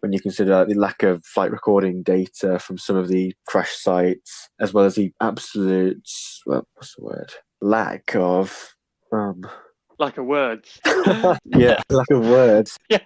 when you consider the lack of flight recording data from some of the crash sites, as well as the absolute, well, what's the word? Lack of, Lack of words. lack of words. Yeah.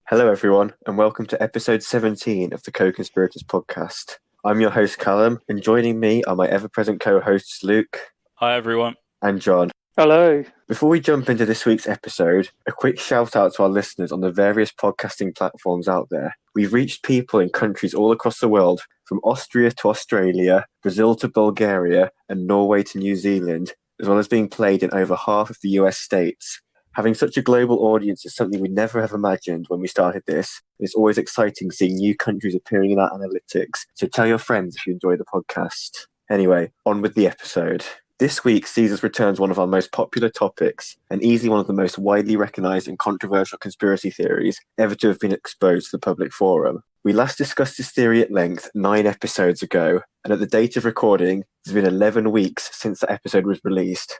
Hello, everyone, and welcome to episode 17 of the Co-Conspirators podcast. I'm your host, Calum, and joining me are my ever-present co-hosts, Luke. Hi, everyone. And John. Hello. Before we jump into this week's episode, a quick shout out to our listeners on the various podcasting platforms out there. We've reached people in countries all across the world, from Austria to Australia, Brazil to Bulgaria, and Norway to New Zealand, as well as being played in over half of the US states. Having such a global audience is something we never have imagined when we started this. It's always exciting seeing new countries appearing in our analytics, so tell your friends if you enjoy the podcast. Anyway, on with the episode. This week sees us return to one of our most popular topics, and easily one of the most widely recognised and controversial conspiracy theories ever to have been exposed to the public forum. We last discussed this theory at length 9 episodes ago, and at the date of recording, it's been 11 weeks since that episode was released.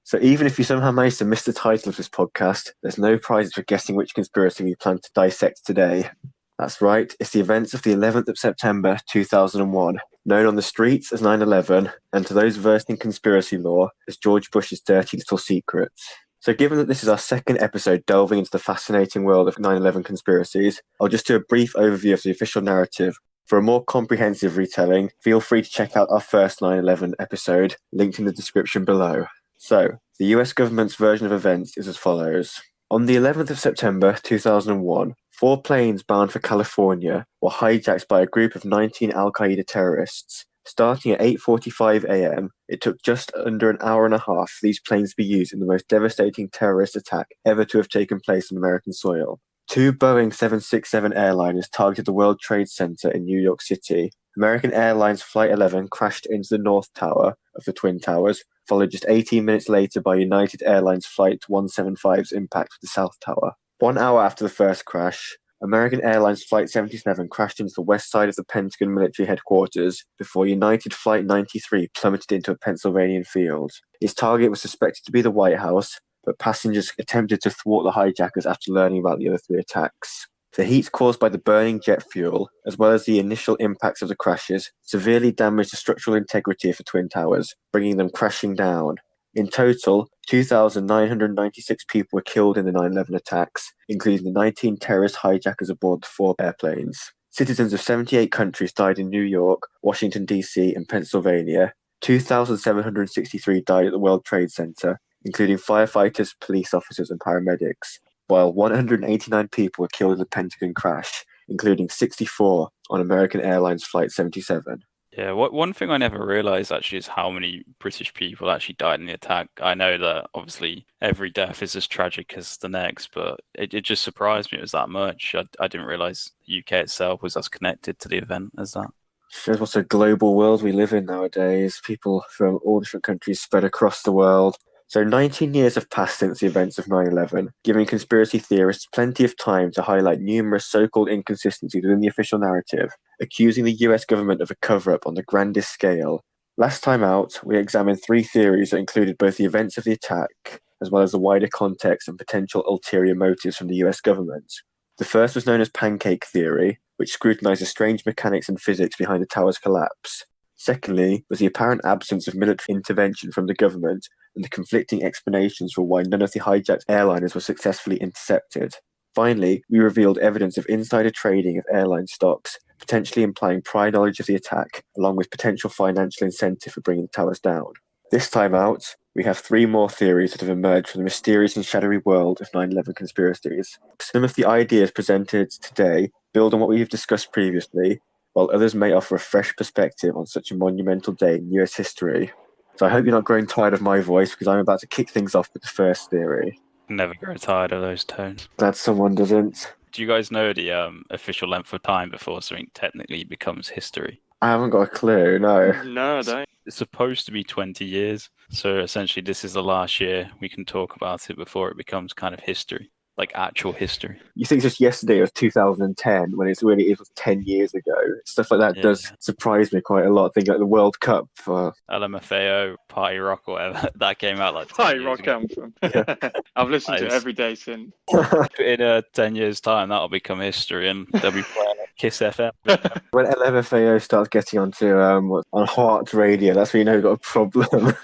So even if you somehow managed to miss the title of this podcast, there's no prizes for guessing which conspiracy we plan to dissect today. That's right, it's the events of the 11th of September 2001, known on the streets as 9/11, and to those versed in conspiracy lore as George Bush's dirty little secrets. So given that this is our second episode delving into the fascinating world of 9/11 conspiracies, I'll just do a brief overview of the official narrative. For a more comprehensive retelling, feel free to check out our first 9/11 episode, linked in the description below. So, the US government's version of events is as follows. On the 11th of September 2001, 4 planes bound for California were hijacked by a group of 19 al-Qaeda terrorists. Starting at 8:45 a.m., it took just under an hour and a half for these planes to be used in the most devastating terrorist attack ever to have taken place on American soil. 2 Boeing 767 airliners targeted the World Trade Center in New York City. American Airlines Flight 11 crashed into the North Tower of the Twin Towers, followed just 18 minutes later by United Airlines Flight 175's impact with the South Tower. 1 hour after the first crash, American Airlines Flight 77 crashed into the west side of the Pentagon military headquarters before United Flight 93 plummeted into a Pennsylvania field. Its target was suspected to be the White House, but passengers attempted to thwart the hijackers after learning about the other 3 attacks. The heat caused by the burning jet fuel, as well as the initial impacts of the crashes, severely damaged the structural integrity of the Twin Towers, bringing them crashing down. In total, 2,996 people were killed in the 9/11 attacks, including the 19 terrorist hijackers aboard the 4 airplanes. Citizens of 78 countries died in New York, Washington, D.C., and Pennsylvania. 2,763 died at the World Trade Center, including firefighters, police officers, and paramedics, while 189 people were killed in the Pentagon crash, including 64 on American Airlines Flight 77. Yeah, one thing I never realised actually is how many British people actually died in the attack. I know that obviously every death is as tragic as the next, but it just surprised me it was that much. I didn't realise the UK itself was as connected to the event as that. Shows what a global world we live in nowadays. People from all different countries spread across the world. So 19 years have passed since the events of 9/11, giving conspiracy theorists plenty of time to highlight numerous so-called inconsistencies within the official narrative, accusing the US government of a cover-up on the grandest scale. Last time out, we examined 3 theories that included both the events of the attack, as well as the wider context and potential ulterior motives from the US government. The first was known as pancake theory, which scrutinized the strange mechanics and physics behind the tower's collapse. Secondly, was the apparent absence of military intervention from the government and the conflicting explanations for why none of the hijacked airliners were successfully intercepted. Finally, we revealed evidence of insider trading of airline stocks, potentially implying prior knowledge of the attack, along with potential financial incentive for bringing the towers down. This time out, we have 3 more theories that have emerged from the mysterious and shadowy world of 9/11 conspiracies. Some of the ideas presented today build on what we have discussed previously, while others may offer a fresh perspective on such a monumental day in US history. So I hope you're not growing tired of my voice, because I'm about to kick things off with the first theory. Never grow tired of those tones. Glad someone doesn't. Do you guys know the official length of time before something technically becomes history? I haven't got a clue, no. No, I don't. It's supposed to be 20 years. So essentially this is the last year we can talk about it before it becomes kind of history. like actual history. You think just yesterday was 2010 when it was 10 years ago. Stuff like that does surprise me quite a lot. I think like the World Cup for LMFAO, Party Rock, or whatever, that came out like 10 Party years Rock ago. Anthem. I've listened to it every day since. In 10 years' time, that'll become history, and they'll be playing at Kiss FM. when LMFAO starts getting onto on Heart Radio, that's when you know you've got a problem.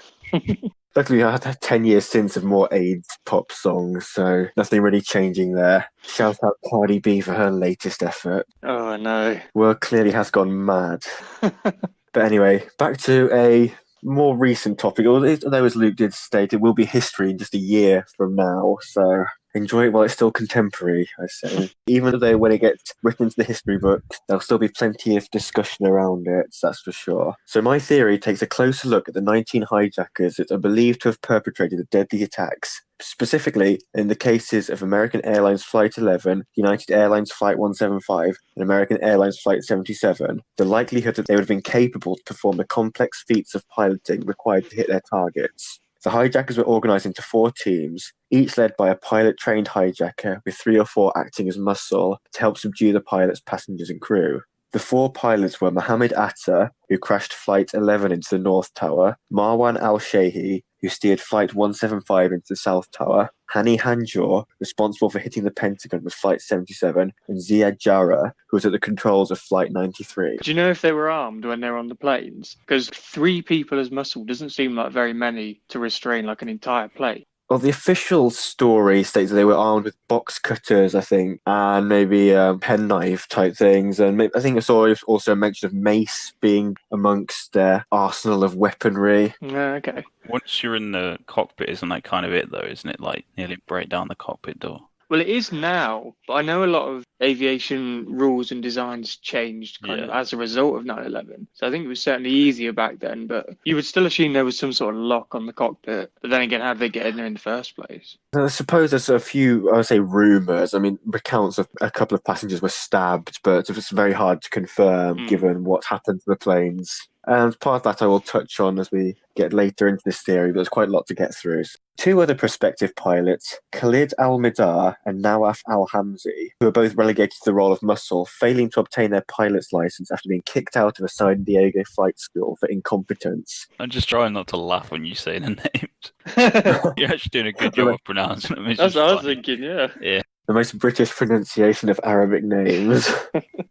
Luckily, I had 10 years since of more AIDS pop songs, so nothing really changing there. Shout out Cardi B for her latest effort. Oh, no. World clearly has gone mad. But anyway, back to a more recent topic. Although, as Luke did state, it will be history in just a year from now, so enjoy it while it's still contemporary, I say. Even though when it gets written into the history books, there'll still be plenty of discussion around it, that's for sure. So my theory takes a closer look at the 19 hijackers that are believed to have perpetrated the deadly attacks. Specifically, in the cases of American Airlines Flight 11, United Airlines Flight 175, and American Airlines Flight 77, the likelihood that they would have been capable to perform the complex feats of piloting required to hit their targets. The hijackers were organised into 4 teams, each led by a pilot-trained hijacker with 3 or 4 acting as muscle to help subdue the pilots, passengers and crew. The 4 pilots were Mohammed Atta, who crashed Flight 11 into the North Tower, Marwan al-Shayhi, who steered Flight 175 into the South Tower, Hani Hanjour, responsible for hitting the Pentagon with Flight 77, and Ziad Jarrah, who was at the controls of Flight 93. Do you know if they were armed when they were on the planes? Because 3 people as muscle doesn't seem like very many to restrain like an entire plane. Well, the official story states that they were armed with box cutters, I think, and maybe penknife type things. And I think I saw also a mention of mace being amongst their arsenal of weaponry. Okay. Once you're in the cockpit, isn't that kind of it, though? Isn't it like nearly break down the cockpit door? Well, it is now, but I know a lot of aviation rules and designs changed kind of as a result of 9/11. So I think it was certainly easier back then, but you would still assume there was some sort of lock on the cockpit. But then again, how did they get in there in the first place? I suppose there's a few, I would say, rumours. I mean, recounts of a couple of passengers were stabbed, but it's very hard to confirm given what happened to the planes. And part of that I will touch on as we get later into this theory, but there's quite a lot to get through. 2 other prospective pilots, Khalid al-Midar and Nawaf al-Hamzi, who were both relegated to the role of muscle, failing to obtain their pilot's license after being kicked out of a San Diego flight school for incompetence. I'm just trying not to laugh when you say the names. You're actually doing a good job of pronouncing them. That's what I was thinking, yeah. The most British pronunciation of Arabic names.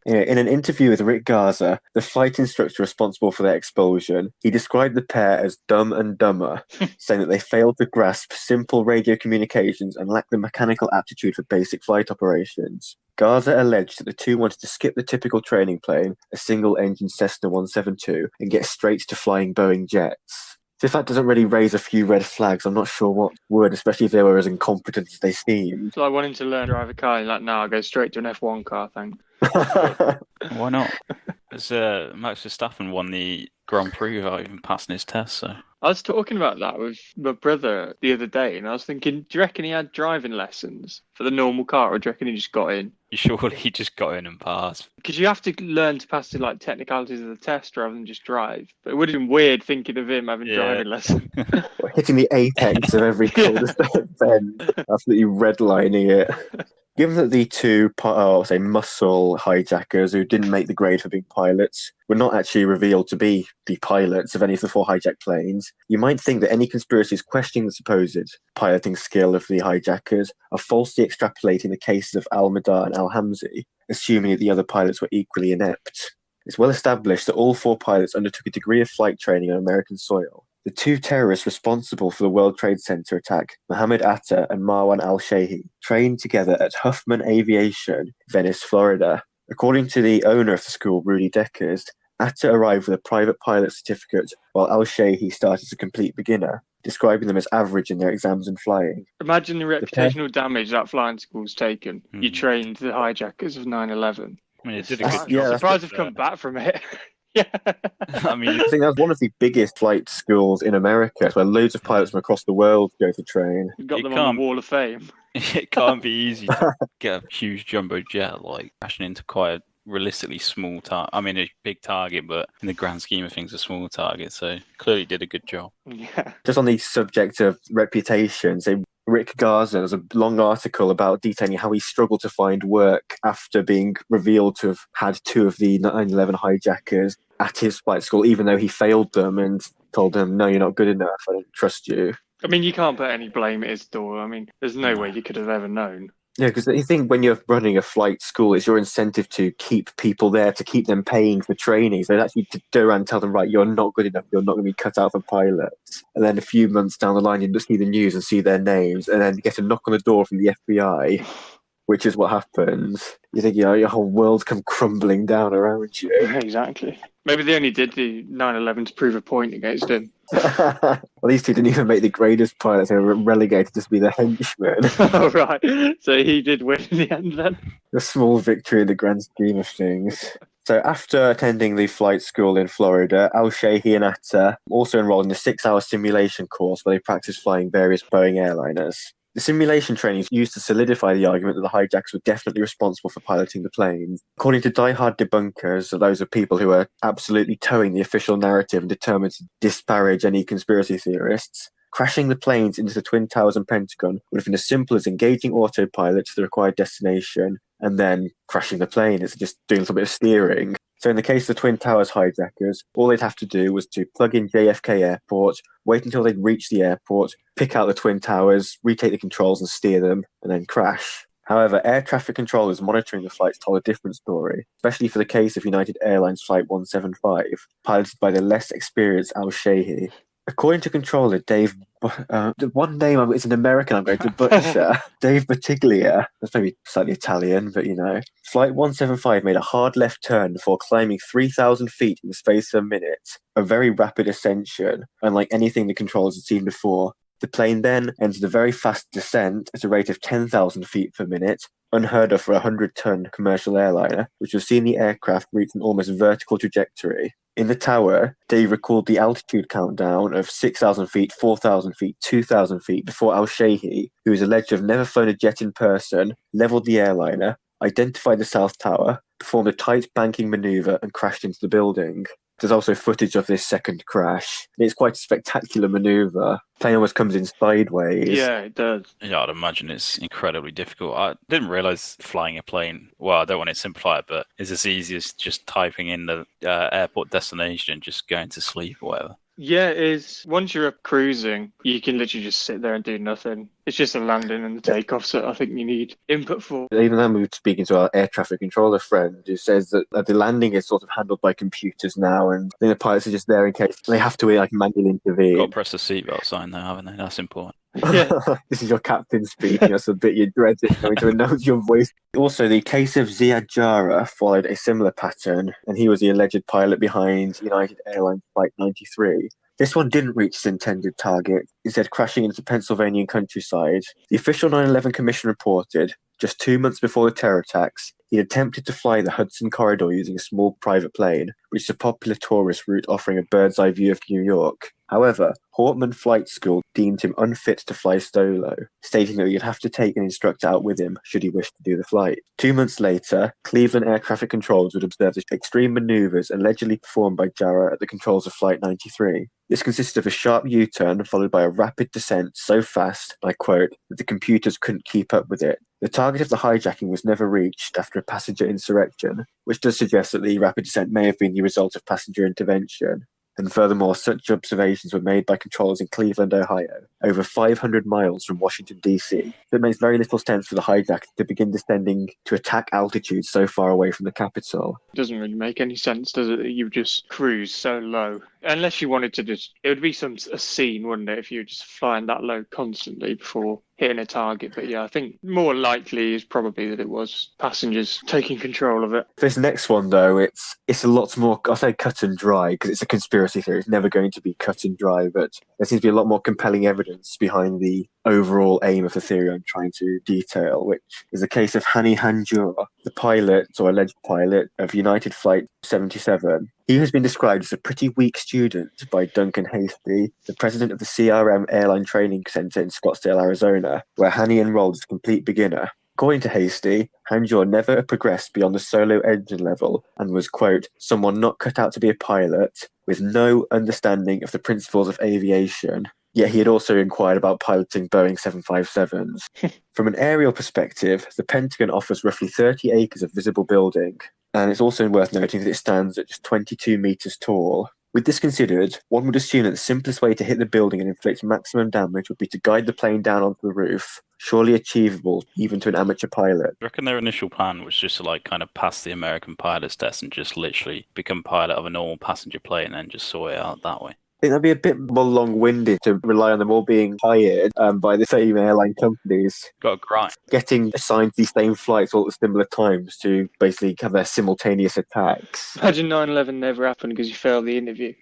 In an interview with Rick Garza, the flight instructor responsible for their expulsion, he described the pair as dumb and dumber, saying that they failed to grasp simple radio communications and lacked the mechanical aptitude for basic flight operations. Garza alleged that the 2 wanted to skip the typical training plane, a single-engine Cessna 172, and get straight to flying Boeing jets. So if that doesn't really raise a few red flags, I'm not sure what would, especially if they were as incompetent as they seemed. It's like wanting to learn to drive a car, and like, no, I'll go straight to an F1 car, thanks. Why not? As Max Verstappen won the Grand Prix without even passing his test, so... I was talking about that with my brother the other day, and I was thinking, do you reckon he had driving lessons for the normal car, or do you reckon he just got in? Surely he just got in and passed. Because you have to learn to pass the like technicalities of the test rather than just drive. But it would have been weird thinking of him having driving lessons. Hitting the apex of every cul-de-sac bend, absolutely redlining it. Given that the 2, muscle hijackers who didn't make the grade for being pilots were not actually revealed to be the pilots of any of the 4 hijacked planes, you might think that any conspiracies questioning the supposed piloting skill of the hijackers are falsely extrapolating the cases of al-Midar and al-Hamzi, assuming that the other pilots were equally inept. It's well established that all 4 pilots undertook a degree of flight training on American soil. The 2 terrorists responsible for the World Trade Center attack, Mohammed Atta and Marwan al-Shayhi, trained together at Huffman Aviation, Venice, Florida. According to the owner of the school, Rudy Deckers, Atta arrived with a private pilot certificate, while al-Shayhi started as a complete beginner, describing them as average in their exams and flying. Imagine the reputational damage that flying school's taken. You trained the hijackers of 9/11. I mean, it did a good I'm job. surprised they've come back from it. Yeah. I mean, I think that's one of the biggest flight schools in America, where loads of pilots from across the world go to train. You've got them on the Wall of Fame. it can't be easy to get a huge jumbo jet like crashing into quite a realistically small target. I mean, a big target, but in the grand scheme of things, a small target. So clearly did a good job. Yeah. Just on the subject of reputations, Rick Garza. There's a long article about detailing how he struggled to find work after being revealed to have had 2 of the 9/11 hijackers at his flight school, even though he failed them and told them, no, you're not good enough, I don't trust you. I mean, you can't put any blame at his door. I mean, there's no way you could have ever known. Yeah, because you think when you're running a flight school, it's your incentive to keep people there, to keep them paying for training. So actually to go around and tell them, right, you're not good enough, you're not going to be cut out for pilots. And then a few months down the line, you just see the news and see their names, and then you get a knock on the door from the FBI, which is what happens. You think, your whole world's come crumbling down around you. Exactly. Maybe they only did the 9/11 to prove a point against him. Well, these 2 didn't even make the greatest pilots. They were relegated to just be the henchmen. Oh, right. So he did win in the end then? A small victory in the grand scheme of things. So after attending the flight school in Florida, al-Shayhi and Atta also enrolled in a 6-hour simulation course where they practiced flying various Boeing Airliners. The simulation training is used to solidify the argument that the hijackers were definitely responsible for piloting the planes. According to die-hard debunkers, those are people who are absolutely towing the official narrative and determined to disparage any conspiracy theorists, crashing the planes into the Twin Towers and Pentagon would have been as simple as engaging autopilot to the required destination and then crashing the plane. It's just doing a little bit of steering. So in the case of the Twin Towers hijackers, all they'd have to do was to plug in JFK Airport, wait until they'd reach the airport, pick out the Twin Towers, retake the controls and steer them, and then crash. However, air traffic controllers monitoring the flights told a different story, especially for the case of United Airlines Flight 175, piloted by the less experienced al-Shayhi. According to controller Dave, one name is an American I'm going to butcher, Dave Batiglia. That's maybe slightly Italian, but Flight 175 made a hard left turn before climbing 3,000 feet in the space of a minute, a very rapid ascension, unlike anything the controllers had seen before. The plane then entered a very fast descent at a rate of 10,000 feet per minute, unheard of for a 100-ton commercial airliner, which was seeing the aircraft reach an almost vertical trajectory. In the tower, Dave recalled the altitude countdown of 6,000 feet, 4,000 feet, 2,000 feet before al-Shayhi, who is alleged to have never flown a jet in person, leveled the airliner, identified the South Tower, performed a tight banking maneuver, and crashed into the building. There's also footage of this second crash. It's quite a spectacular maneuver. The plane almost comes in sideways. Yeah, it does. Yeah, I'd imagine it's incredibly difficult. I didn't realise flying a plane, well, I don't want to simplify it, but it's as easy as just typing in the airport destination and just going to sleep or whatever. Yeah, it is. Once you're up cruising, you can literally just sit there and do nothing. It's just the landing and the takeoff that I think you need input for. Even then, we were speaking to our air traffic controller friend who says that the landing is sort of handled by computers now, and the pilots are just there in case they have to manually intervene. Got to press the seatbelt sign though, haven't they? That's important. Yeah. This is your captain speaking. That's a bit you dread it, going to announce your voice. Also, the case of Ziad Jarrah followed a similar pattern, and he was the alleged pilot behind United Airlines Flight 93. This one didn't reach its intended target, instead crashing into the Pennsylvanian countryside. The official 9/11 Commission reported, just 2 months before the terror attacks, he attempted to fly the Hudson Corridor using a small private plane, which is a popular tourist route offering a bird's-eye view of New York. However, Portman Flight School deemed him unfit to fly solo, stating that he'd have to take an instructor out with him should he wish to do the flight. 2 months later, Cleveland Air Traffic Controllers would observe the extreme manoeuvres allegedly performed by Jarrah at the controls of Flight 93. This consisted of a sharp U-turn followed by a rapid descent so fast, I quote, that the computers couldn't keep up with it. The target of the hijacking was never reached after a passenger insurrection, which does suggest that the rapid descent may have been the result of passenger intervention. And furthermore, such observations were made by controllers in Cleveland, Ohio, over 500 miles from Washington, D.C. So it makes very little sense for the hijackers to begin descending to attack altitude so far away from the capital. It doesn't really make any sense, does it, that you just cruise so low? Unless you wanted to it would be a scene, wouldn't it, if you were just flying that low constantly before hitting a target. But yeah, I think more likely is probably that it was passengers taking control of it. This next one, though, it's a lot more, I'll say cut and dry, because it's a conspiracy theory. It's never going to be cut and dry, but there seems to be a lot more compelling evidence behind the overall aim of the theory I'm trying to detail, which is the case of Hani Hanjour, the pilot, or alleged pilot, of United Flight 77. He has been described as a pretty weak student by Duncan Hasty, the president of the CRM Airline Training Center in Scottsdale, Arizona, where Hani enrolled as a complete beginner. According to Hasty, Hanjour never progressed beyond the solo engine level and was, quote, someone not cut out to be a pilot with no understanding of the principles of aviation. Yet he had also inquired about piloting Boeing 757s. From an aerial perspective, the Pentagon offers roughly 30 acres of visible building, and it's also worth noting that it stands at just 22 meters tall. With this considered, one would assume that the simplest way to hit the building and inflict maximum damage would be to guide the plane down onto the roof, surely achievable even to an amateur pilot. I reckon their initial plan was just to like kind of pass the American pilot's test and just literally become pilot of a normal passenger plane and then just sort it out that way. I think that'd be a bit more long-winded to rely on them all being hired by the same airline companies. Got a grind. Getting assigned these same flights all at similar times to basically have their simultaneous attacks. Imagine 9/11 never happened because you failed the interview.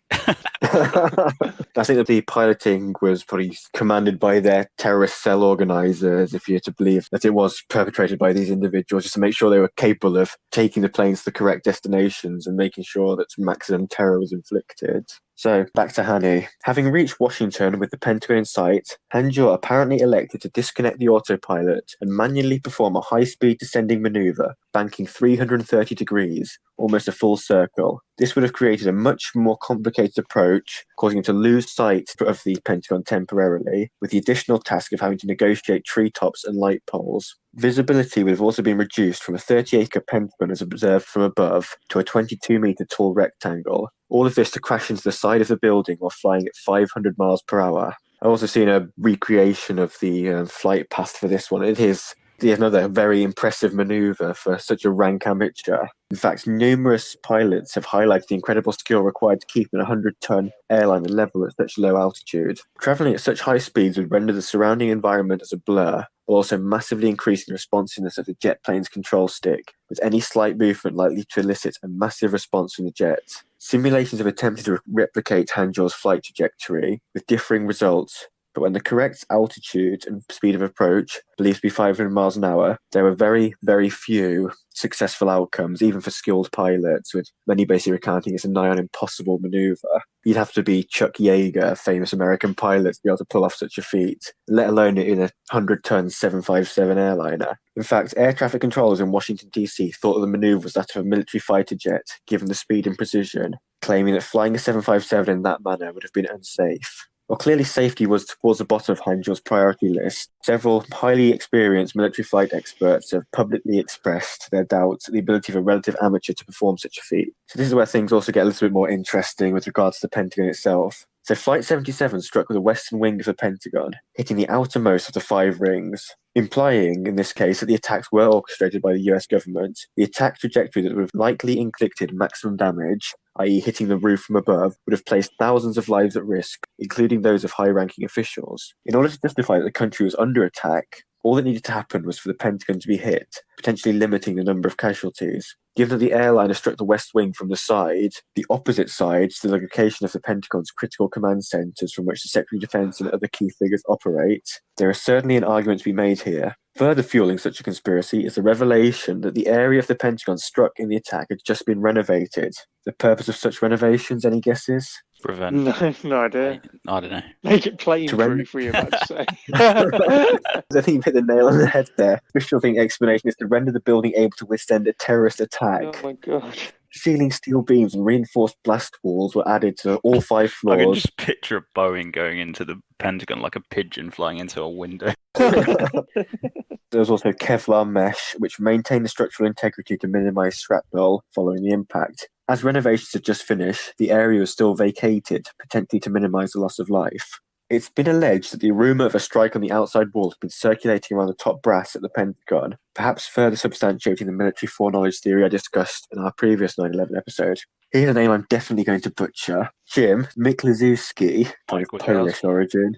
I think that the piloting was probably commanded by their terrorist cell organisers, if you're to believe that it was perpetrated by these individuals, just to make sure they were capable of taking the planes to the correct destinations and making sure that maximum terror was inflicted. So, back to Hani. Having reached Washington with the Pentagon in sight, Hanjour apparently elected to disconnect the autopilot and manually perform a high-speed descending manoeuvre, banking 330 degrees, almost a full circle. This would have created a much more complicated approach, causing him to lose sight of the Pentagon temporarily, with the additional task of having to negotiate treetops and light poles. Visibility would have also been reduced from a 30-acre Pentagon as observed from above to a 22-metre tall rectangle. All of this to crash into the side of the building while flying at 500 miles per hour. I've also seen a recreation of the flight path for this one. It is another very impressive manoeuvre for such a rank amateur. In fact, numerous pilots have highlighted the incredible skill required to keep an 100-ton airliner level at such low altitude. Travelling at such high speeds would render the surrounding environment as a blur, while also massively increasing the responsiveness of the jet plane's control stick, with any slight movement likely to elicit a massive response from the jet. Simulations have attempted to replicate Hanjour's flight trajectory, with differing results, but when the correct altitude and speed of approach, believed to be 500 miles an hour, there were very, very few successful outcomes, even for skilled pilots, with many basically recounting it's a nigh on impossible manoeuvre. You'd have to be Chuck Yeager, a famous American pilot, to be able to pull off such a feat, let alone in a 100-ton 757 airliner. In fact, air traffic controllers in Washington, D.C. thought that the manoeuvre was that of a military fighter jet, given the speed and precision, claiming that flying a 757 in that manner would have been unsafe. While clearly safety was towards the bottom of Hanjour's priority list, several highly experienced military flight experts have publicly expressed their doubts at the ability of a relative amateur to perform such a feat. So this is where things also get a little bit more interesting with regards to the Pentagon itself. So Flight 77 struck with the western wing of the Pentagon, hitting the outermost of the 5 rings, implying, in this case, that the attacks were orchestrated by the US government. The attack trajectory that would have likely inflicted maximum damage, i.e. hitting the roof from above, would have placed thousands of lives at risk, including those of high-ranking officials. In order to justify that the country was under attack, all that needed to happen was for the Pentagon to be hit, potentially limiting the number of casualties. Given that the airliner struck the west wing from the side, the opposite side to the location of the Pentagon's critical command centres from which the Secretary of Defence and other key figures operate, there is certainly an argument to be made here. Further fueling such a conspiracy is the revelation that the area of the Pentagon struck in the attack had just been renovated. The purpose of such renovations, any guesses? Revenge. No idea. I don't know. Make it plane-proof, were you about to say? I think you hit the nail on the head there. The official explanation is to render the building able to withstand a terrorist attack. Oh my god. Ceiling steel beams and reinforced blast walls were added to all 5 floors. I can just picture a Boeing going into the Pentagon like a pigeon flying into a window. There was also Kevlar mesh, which maintained the structural integrity to minimise shrapnel following the impact. As renovations had just finished, the area was still vacated, potentially to minimise the loss of life. It's been alleged that the rumour of a strike on the outside wall has been circulating around the top brass at the Pentagon, perhaps further substantiating the military foreknowledge theory I discussed in our previous 9/11 episode. Here's a name I'm definitely going to butcher. Jim Miklaszewski, by Polish origin.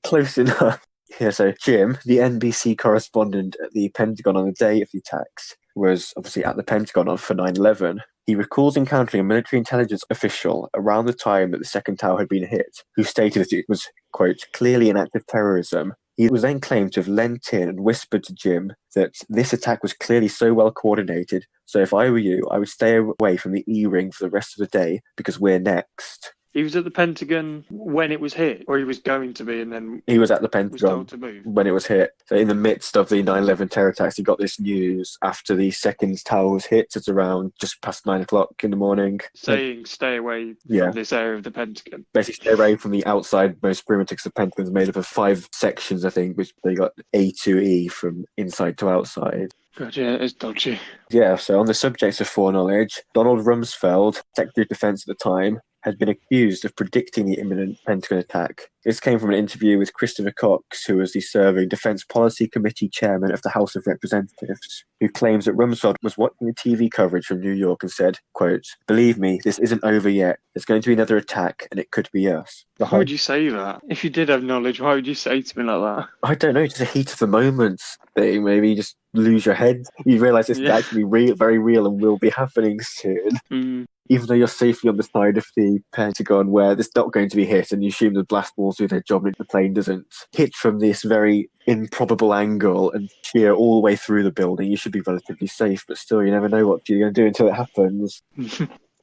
Close enough. Yeah, so Jim, the NBC correspondent at the Pentagon on the day of the attacks, was obviously at the Pentagon for 9/11. He recalls encountering a military intelligence official around the time that the second tower had been hit, who stated that it was, quote, clearly an act of terrorism. He was then claimed to have leant in and whispered to Jim that this attack was clearly so well coordinated, so if I were you, I would stay away from the E-ring for the rest of the day because we're next. He was at the Pentagon when it was hit, or he was going to be, and then He was at the was Pentagon told to move. when it was hit. So in the midst of the 9/11 terror attacks, he got this news after the second tower was hit at around just past 9 o'clock in the morning. Saying, stay away Yeah. from this area of the Pentagon. Basically, stay away from the outside most perimeter, because the Pentagon's made up of 5 sections, I think, which they got A to E from inside to outside. God, yeah, it's dodgy. Yeah, so on the subject of foreknowledge, Donald Rumsfeld, Secretary of Defense at the time, had been accused of predicting the imminent Pentagon attack. This came from an interview with Christopher Cox, who was the serving Defense Policy Committee chairman of the House of Representatives, who claims that Rumsfeld was watching the TV coverage from New York and said, quote, "Believe me, this isn't over yet. There's going to be another attack, and it could be us." Why would you say that? If you did have knowledge, why would you say to me like that? I don't know, just a heat of the moment thing. Maybe you just lose your head. You realise it's actually real, very real, and will be happening soon. Even though you're safely on the side of the Pentagon where it's not going to be hit, and you assume the blast balls do their job and the plane doesn't hit from this very improbable angle and shear all the way through the building, you should be relatively safe, but still you never know what you're going to do until it happens.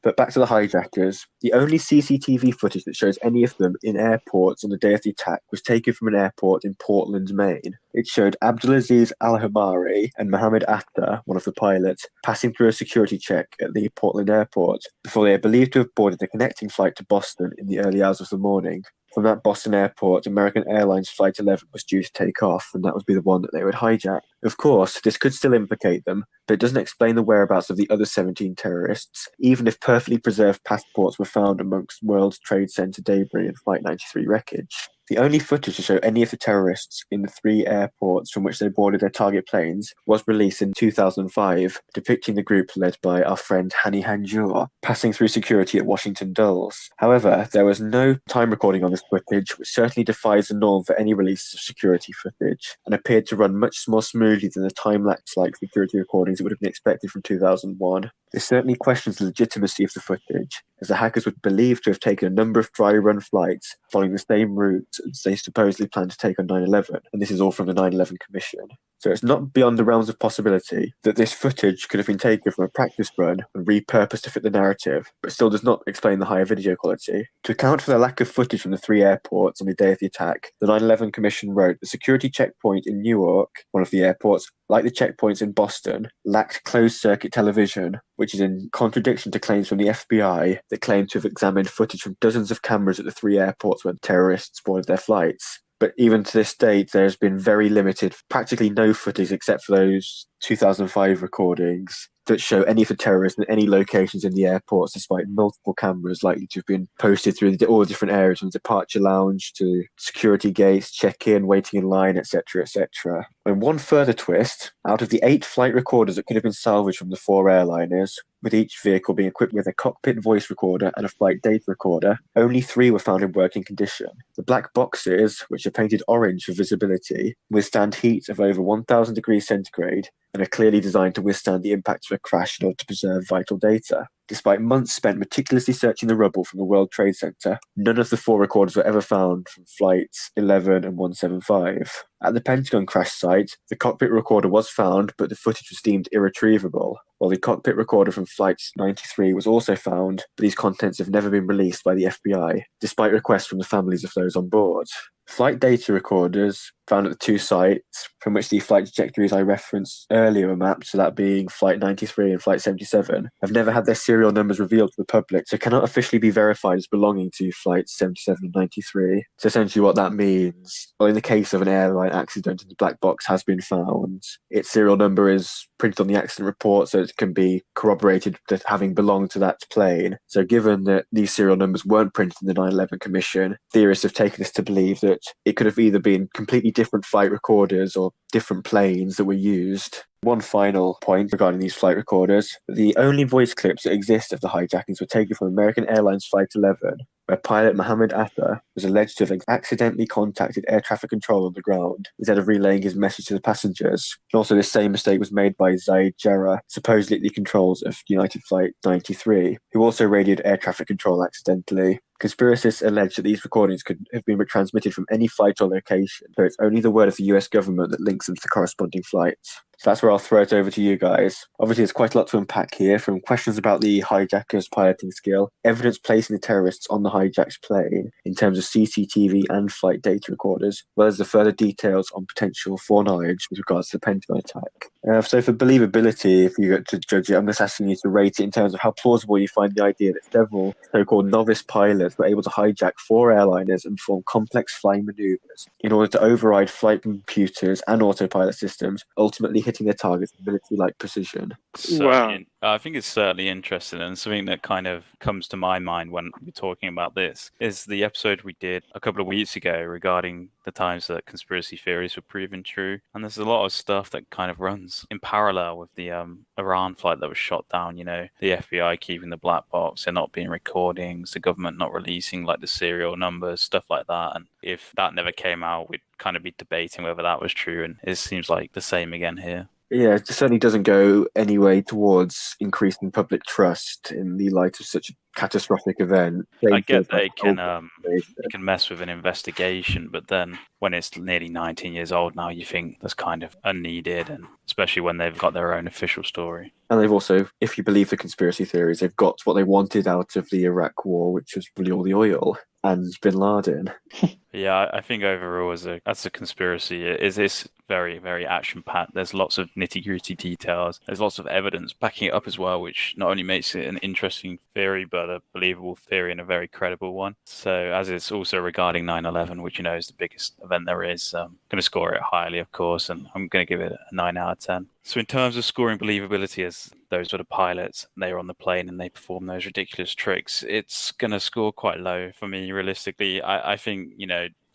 But back to the hijackers. The only CCTV footage that shows any of them in airports on the day of the attack was taken from an airport in Portland, Maine. It showed Abdulaziz Al-Hamari and Mohammed Atta, one of the pilots, passing through a security check at the Portland airport before they are believed to have boarded a connecting flight to Boston in the early hours of the morning. From that Boston airport, American Airlines Flight 11 was due to take off, and that would be the one that they would hijack. Of course, this could still implicate them, but it doesn't explain the whereabouts of the other 17 terrorists, even if perfectly preserved passports were found amongst World Trade Center debris and Flight 93 wreckage. The only footage to show any of the terrorists in the 3 airports from which they boarded their target planes was released in 2005, depicting the group led by our friend Hani Hanjour, passing through security at Washington Dulles. However, there was no time recording on this footage, which certainly defies the norm for any release of security footage, and appeared to run much more smoothly than the time-lapse-like security recordings that would have been expected from 2001. This certainly questions the legitimacy of the footage, as the hackers were believed to have taken a number of dry-run flights following the same route as they supposedly planned to take on 9/11, and this is all from the 9/11 Commission. So it's not beyond the realms of possibility that this footage could have been taken from a practice run and repurposed to fit the narrative, but still does not explain the higher video quality. To account for the lack of footage from the 3 airports on the day of the attack, the 9/11 Commission wrote the security checkpoint in Newark, one of the airports, like the checkpoints in Boston, lacked closed-circuit television, which is in contradiction to claims from the FBI that claimed to have examined footage from dozens of cameras at the 3 airports where terrorists boarded their flights. But even to this date, there's been very limited, practically no footage except for those 2005 recordings that show any of the terrorists in any locations in the airports, despite multiple cameras likely to have been posted through all the different areas, from departure lounge to security gates, check-in, waiting in line, etc., etc. And one further twist, out of the 8 flight recorders that could have been salvaged from the 4 airliners, with each vehicle being equipped with a cockpit voice recorder and a flight data recorder, only 3 were found in working condition. The black boxes, which are painted orange for visibility, withstand heat of over 1,000 degrees centigrade and are clearly designed to withstand the impact of a crash in order to preserve vital data. Despite months spent meticulously searching the rubble from the World Trade Center, none of the 4 recorders were ever found from Flights 11 and 175. At the Pentagon crash site, the cockpit recorder was found, but the footage was deemed irretrievable, while the cockpit recorder from Flight 93 was also found, but these contents have never been released by the FBI, despite requests from the families of those on board. Flight data recorders found at the 2 sites from which the flight trajectories I referenced earlier were mapped, so that being Flight 93 and Flight 77, have never had their serial numbers revealed to the public, so cannot officially be verified as belonging to Flights 77 and 93. So essentially what that means, well, in the case of an airline accident and the black box has been found, its serial number is printed on the accident report so it can be corroborated that having belonged to that plane. So given that these serial numbers weren't printed in the 9/11 Commission, theorists have taken this to believe that it could have either been completely different flight recorders or different planes that were used. One final point regarding these flight recorders: the only voice clips that exist of the hijackings were taken from American Airlines Flight 11, where pilot Mohammed Atta was alleged to have accidentally contacted air traffic control on the ground instead of relaying his message to the passengers. And also this same mistake was made by Zaid Jarrah, supposedly at the controls of United Flight 93, who also radioed air traffic control accidentally. Conspiracists allege that these recordings could have been retransmitted from any flight or location, so it's only the word of the US government that links them to the corresponding flights. So that's where I'll throw it over to you guys. Obviously, there's quite a lot to unpack here, from questions about the hijackers' piloting skill, evidence placing the terrorists on the hijacked plane in terms of CCTV and flight data recorders, as well as the further details on potential foreknowledge with regards to the Pentagon attack. So for believability, if you get to judge it, I'm just asking you to rate it in terms of how plausible you find the idea that several so-called novice pilots were able to hijack 4 airliners and perform complex flying maneuvers in order to override flight computers and autopilot systems, ultimately hitting their targets with military-like precision. Wow. I think it's certainly interesting, and something that kind of comes to my mind when we're talking about this is the episode we did a couple of weeks ago regarding the times that conspiracy theories were proven true. And there's a lot of stuff that kind of runs in parallel with the Iran flight that was shot down. You know, the FBI keeping the black box, there not being recordings, the government not releasing like the serial numbers, stuff like that. And if that never came out, we'd kind of be debating whether that was true. And it seems like the same again here. Yeah, it certainly doesn't go any way towards increasing public trust in the light of such a catastrophic event. I get that it can mess with an investigation, but then when it's nearly 19 years old now, you think that's kind of unneeded, and especially when they've got their own official story. And they've also, if you believe the conspiracy theories, they've got what they wanted out of the Iraq war, which was really all the oil and bin Laden. Yeah, I think overall, as a conspiracy, it is very, very action-packed. There's lots of nitty-gritty details. There's lots of evidence backing it up as well, which not only makes it an interesting theory, but a believable theory and a very credible one. So, as it's also regarding 9/11, which is the biggest event there is, I'm going to score it highly, of course, and I'm going to give it a 9 out of 10. So in terms of scoring believability, as those were the pilots, they were on the plane and they performed those ridiculous tricks, it's going to score quite low for me, realistically. I think,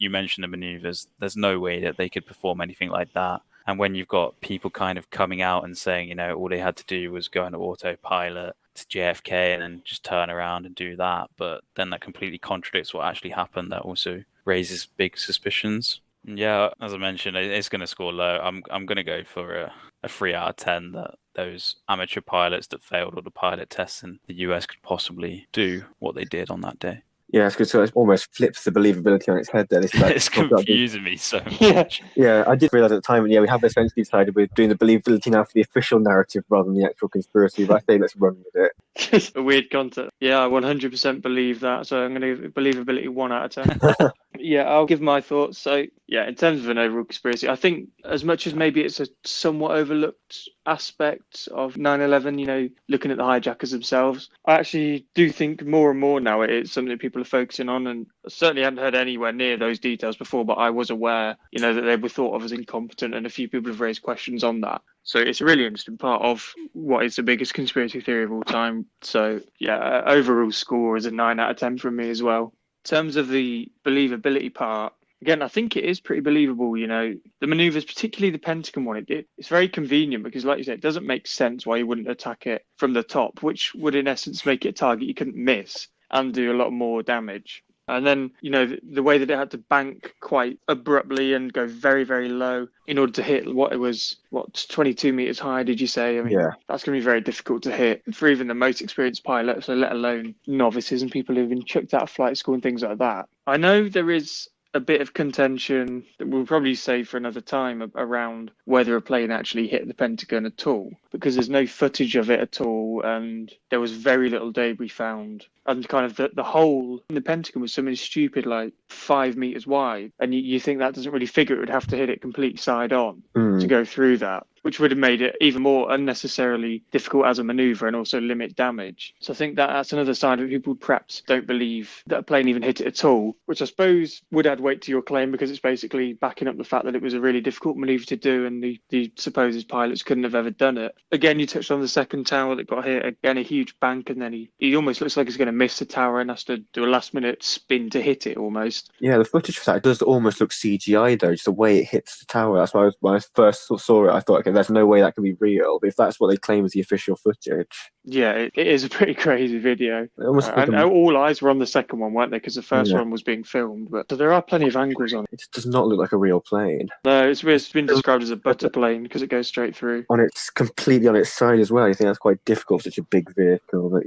you mentioned the maneuvers. There's no way that they could perform anything like that. And when you've got people kind of coming out and saying, all they had to do was go into autopilot to JFK and then just turn around and do that, but then that completely contradicts what actually happened. That also raises big suspicions. Yeah, as I mentioned, it's going to score low. I'm going to go for a 3 out of 10 that those amateur pilots that failed all the pilot tests in the US could possibly do what they did on that day. Yeah, it's good. So it almost flips the believability on its head there. It's confusing me so much. Yeah, I did realise at the time, and we have essentially decided we're doing the believability now for the official narrative rather than the actual conspiracy, but I say let's run with it. It's a weird concept. Yeah, I 100% believe that, so I'm going to give believability 1 out of 10. Yeah, I'll give my thoughts. So, in terms of an overall conspiracy, I think as much as maybe it's a somewhat overlooked aspect of 9/11, looking at the hijackers themselves, I actually do think more and more now it's something that people are focusing on, and I certainly hadn't heard anywhere near those details before, but I was aware, that they were thought of as incompetent, and a few people have raised questions on that. So it's a really interesting part of what is the biggest conspiracy theory of all time. So, overall score is a 9 out of 10 from me as well. In terms of the believability part, again, I think it is pretty believable. The maneuvers, particularly the Pentagon one, it's very convenient because, like you said, it doesn't make sense why you wouldn't attack it from the top, which would in essence make it a target you couldn't miss and do a lot more damage. And then, the way that it had to bank quite abruptly and go very, very low in order to hit 22 meters high, did you say? I mean, That's going to be very difficult to hit for even the most experienced pilots, so let alone novices and people who've been chucked out of flight school and things like that. I know there is a bit of contention that we'll probably save for another time around whether a plane actually hit the Pentagon at all, because there's no footage of it at all, and there was very little debris found. And kind of the hole in the Pentagon was something stupid like 5 meters wide, and you think that doesn't really figure it would have to hit it complete side on to go through that, which would have made it even more unnecessarily difficult as a maneuver and also limit damage. So I think that's another side that people perhaps don't believe that a plane even hit it at all, which I suppose would add weight to your claim because it's basically backing up the fact that it was a really difficult maneuver to do and the supposed pilots couldn't have ever done it. Again, you touched on the second tower that got hit, again a huge bank, and then he almost looks like he's going to miss the tower and has to do a last minute spin to hit it almost. Yeah, the footage for that does almost look CGI though, just the way it hits the tower. That's why when I first saw it, I thought, okay, there's no way that can be real. But if that's what they claim is the official footage. Yeah, it is a pretty crazy video. And all eyes were on the second one, weren't they? Because the first one was being filmed. But so there are plenty of angles on it. It does not look like a real plane. No, it's been described as a butter plane because it goes straight through. Completely on its side as well. You think that's quite difficult for such a big vehicle, but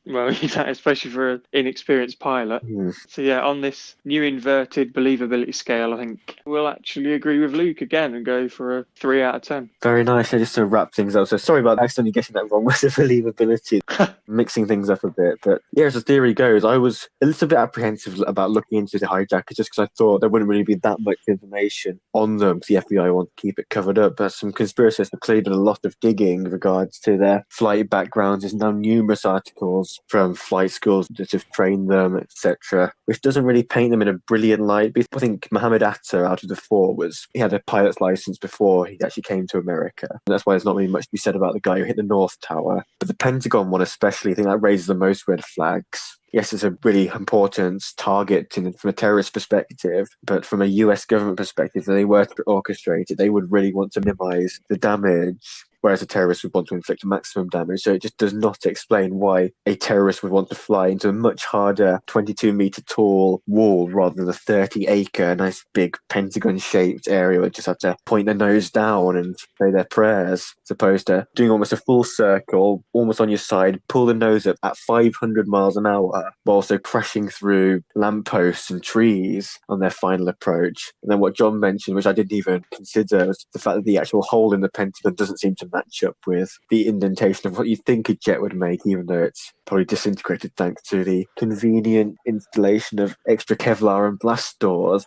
Well, especially for an inexperienced pilot. So on this new inverted believability scale, I think we'll actually agree with Luke again and go for a 3 out of 10. Very nice. Just to wrap things up. So sorry about accidentally getting that wrong with the believability, mixing things up a bit. But yeah, as the theory goes, I was a little bit apprehensive about looking into the hijackers just because I thought there wouldn't really be that much information on them because the FBI want to keep it covered up. But some conspiracists have clearly done a lot of digging in regards to their flight backgrounds. There's now numerous articles from flight schools that have trained them, etc., which doesn't really paint them in a brilliant light. I think Mohammed Atta, out of the four, he had a pilot's license before he actually came to America. And that's why there's not really much to be said about the guy who hit the North Tower. But the Pentagon one especially, I think that raises the most red flags. Yes, it's a really important target from a terrorist perspective, but from a US government perspective, if they were to orchestrate it, they would really want to minimize the damage, whereas a terrorist would want to inflict maximum damage. So it just does not explain why a terrorist would want to fly into a much harder 22-meter tall wall rather than a 30-acre, nice big Pentagon-shaped area where they just have to point their nose down and say their prayers, as opposed to doing almost a full circle, almost on your side, pull the nose up at 500 miles an hour, while also crashing through lampposts and trees on their final approach. And then what John mentioned, which I didn't even consider, was the fact that the actual hole in the Pentagon doesn't seem to match up with the indentation of what you'd think a jet would make, even though it's probably disintegrated thanks to the convenient installation of extra Kevlar and blast doors.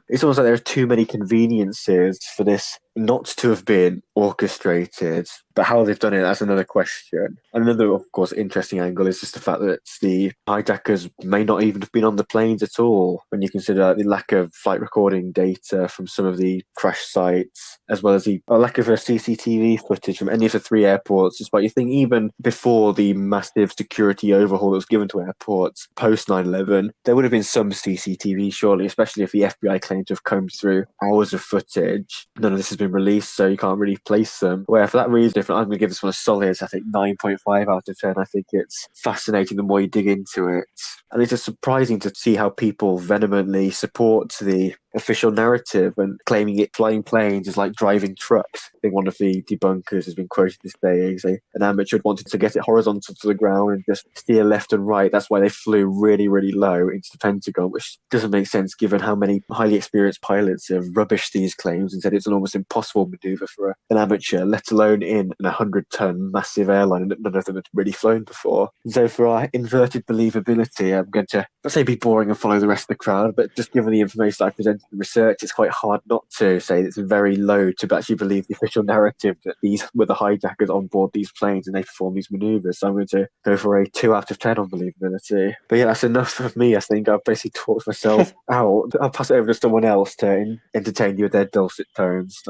It's almost like there are too many conveniences for this not to have been orchestrated. But how they've done it, that's another question. Another, of course, interesting angle is just the fact that the hijackers may not even have been on the planes at all, when you consider the lack of flight recording data from some of the crash sites, as well as the lack of CCTV footage from any of the three airports. Despite you think even before the massive security overhaul that was given to airports post 9/11, there would have been some CCTV, surely, especially if the FBI claimed to have combed through hours of footage. None of this has been released, so you can't really place them. Where for that reason, I'm going to give this one a solid, I think, 9.5 out of 10. I think it's fascinating the more you dig into it. And it's just surprising to see how people vehemently support the official narrative and claiming it flying planes is like driving trucks. I think one of the debunkers has been quoted this day as an amateur wanted to get it horizontal to the ground and just steer left and right. That's why they flew really, really low into the Pentagon, which doesn't make sense given how many highly experienced pilots have rubbished these claims and said it's an almost impossible maneuver for an amateur, let alone in an 100-ton massive airline that none of them had really flown before. And so for our inverted believability, I'm going to, not say be boring and follow the rest of the crowd, but just given the information I presented in the research, it's quite hard not to say it's very low to actually believe the official narrative that these were the hijackers on board these planes and they performed these maneuvers. So I'm going to go for a 2 out of 10 on believability. But yeah, that's enough of me. I think I've basically talked myself out. I'll pass it over to someone else to entertain you with their dulcet tones.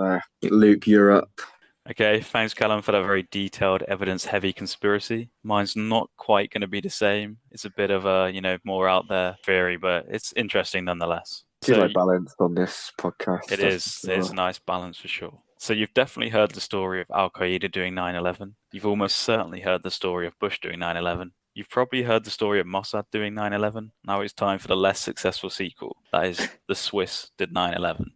Luke, you're up. Okay, thanks, Calum, for that very detailed, evidence-heavy conspiracy. Mine's not quite going to be the same. It's a bit of a, more out there theory, but it's interesting nonetheless. I do like balance on this podcast. It is. There's a nice balance for sure. So you've definitely heard the story of al-Qaeda doing 9/11. You've almost certainly heard the story of Bush doing 9/11. You've probably heard the story of Mossad doing 9/11. Now it's time for the less successful sequel. That is, the Swiss did 9/11.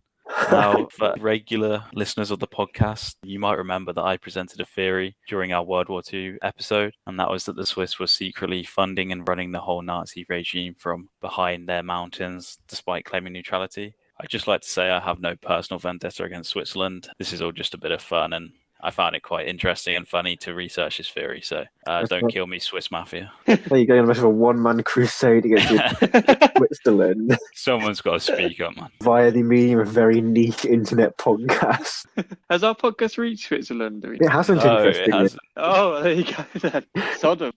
Now, for regular listeners of the podcast, you might remember that I presented a theory during our World War II episode, and that was that the Swiss were secretly funding and running the whole Nazi regime from behind their mountains, despite claiming neutrality. I'd just like to say I have no personal vendetta against Switzerland. This is all just a bit of fun, and I found it quite interesting and funny to research this theory, so don't kill me, Swiss Mafia. There you go, on a bit of a one-man crusade against Switzerland. Someone's got to speak up, man. Via the medium of very niche internet podcasts. Has our podcast reached Switzerland? It hasn't, interestingly. It hasn't. Oh, there you go then. Sodom.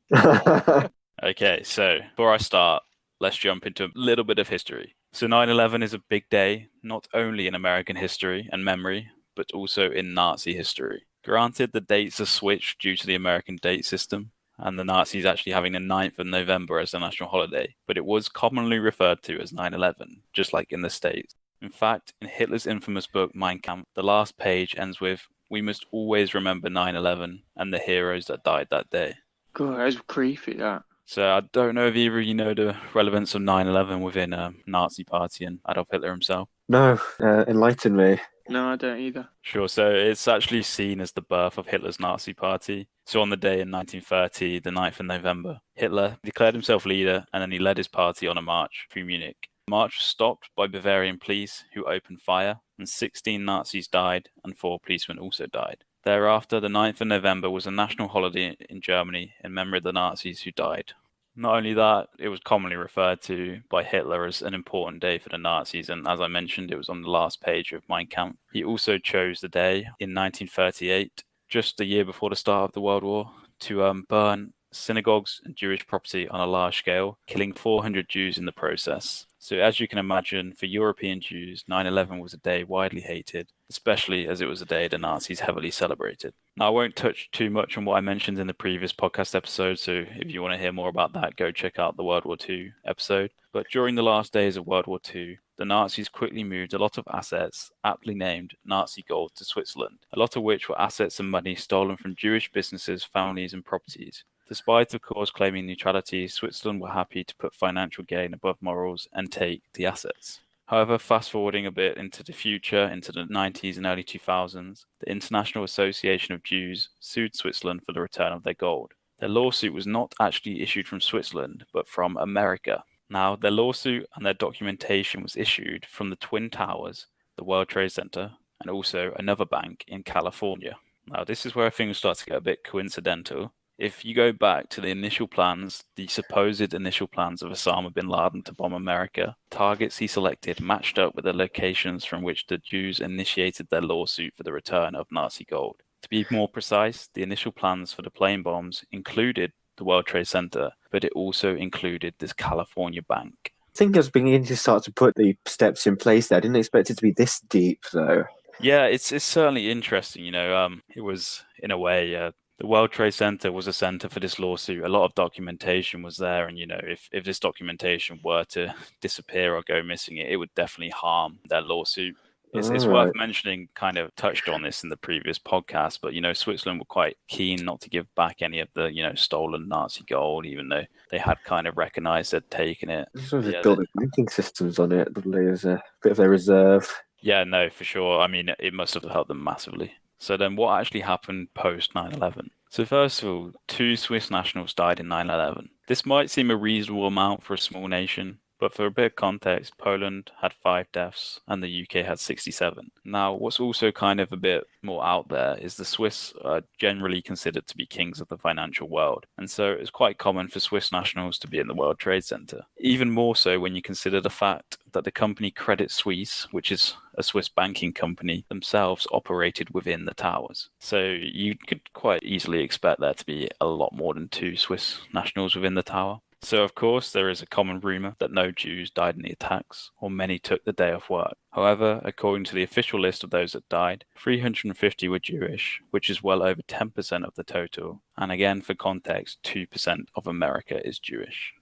Okay, so before I start, let's jump into a little bit of history. So 9/11 is a big day, not only in American history and memory, but also in Nazi history. Granted, the dates are switched due to the American date system, and the Nazis actually having the 9th of November as a national holiday, but it was commonly referred to as 9/11, just like in the States. In fact, in Hitler's infamous book Mein Kampf, the last page ends with, "We must always remember 9/11 and the heroes that died that day." God, that's creepy, that. So I don't know if either of you know the relevance of 9/11 within a Nazi party and Adolf Hitler himself. No, enlighten me. No, I don't either. Sure, so it's actually seen as the birth of Hitler's Nazi party. So on the day in 1930, the 9th of November, Hitler declared himself leader and then he led his party on a march through Munich. The march was stopped by Bavarian police who opened fire and 16 Nazis died and 4 policemen also died. Thereafter, the 9th of November was a national holiday in Germany in memory of the Nazis who died. Not only that, it was commonly referred to by Hitler as an important day for the Nazis, and as I mentioned, it was on the last page of Mein Kampf. He also chose the day in 1938, just a year before the start of the World War, to burn synagogues and Jewish property on a large scale, killing 400 Jews in the process. So as you can imagine, for European Jews, 9/11 was a day widely hated, especially as it was a day the Nazis heavily celebrated. Now, I won't touch too much on what I mentioned in the previous podcast episode, so if you want to hear more about that, go check out the World War II episode. But during the last days of World War II, the Nazis quickly moved a lot of assets, aptly named Nazi gold, to Switzerland, a lot of which were assets and money stolen from Jewish businesses, families, and properties. Despite, of course, claiming neutrality, Switzerland were happy to put financial gain above morals and take the assets. However, fast forwarding a bit into the future, into the 90s and early 2000s, the International Association of Jews sued Switzerland for the return of their gold. Their lawsuit was not actually issued from Switzerland, but from America. Now, their lawsuit and their documentation was issued from the Twin Towers, the World Trade Center, and also another bank in California. Now, this is where things start to get a bit coincidental. If you go back to the initial plans, the supposed initial plans of Osama bin Laden to bomb America, targets he selected matched up with the locations from which the Jews initiated their lawsuit for the return of Nazi gold. To be more precise, the initial plans for the plane bombs included the World Trade Center, but it also included this California bank. I think I was beginning to start to put the steps in place there. I didn't expect it to be this deep, though. Yeah, it's certainly interesting. It was, in a way, the World Trade Center was a center for this lawsuit. A lot of documentation was there, and if this documentation were to disappear or go missing, it would definitely harm their lawsuit. It's worth mentioning, kind of touched on this in the previous podcast, but Switzerland were quite keen not to give back any of the stolen Nazi gold, even though they had kind of recognized they'd taken it. So they built their banking systems on it, probably as a bit of their reserve. Yeah, no, for sure. I mean, it must have helped them massively. So then what actually happened post 9/11? So first of all, 2 Swiss nationals died in 9/11. This might seem a reasonable amount for a small nation, but for a bit of context, Poland had 5 deaths and the UK had 67. Now, what's also kind of a bit more out there is the Swiss are generally considered to be kings of the financial world. And so it's quite common for Swiss nationals to be in the World Trade Center. Even more so when you consider the fact that the company Credit Suisse, which is a Swiss banking company, themselves operated within the towers. So you could quite easily expect there to be a lot more than 2 Swiss nationals within the tower. So, of course, there is a common rumor that no Jews died in the attacks, or many took the day off work. However, according to the official list of those that died, 350 were Jewish, which is well over 10% of the total. And again, for context, 2% of America is Jewish.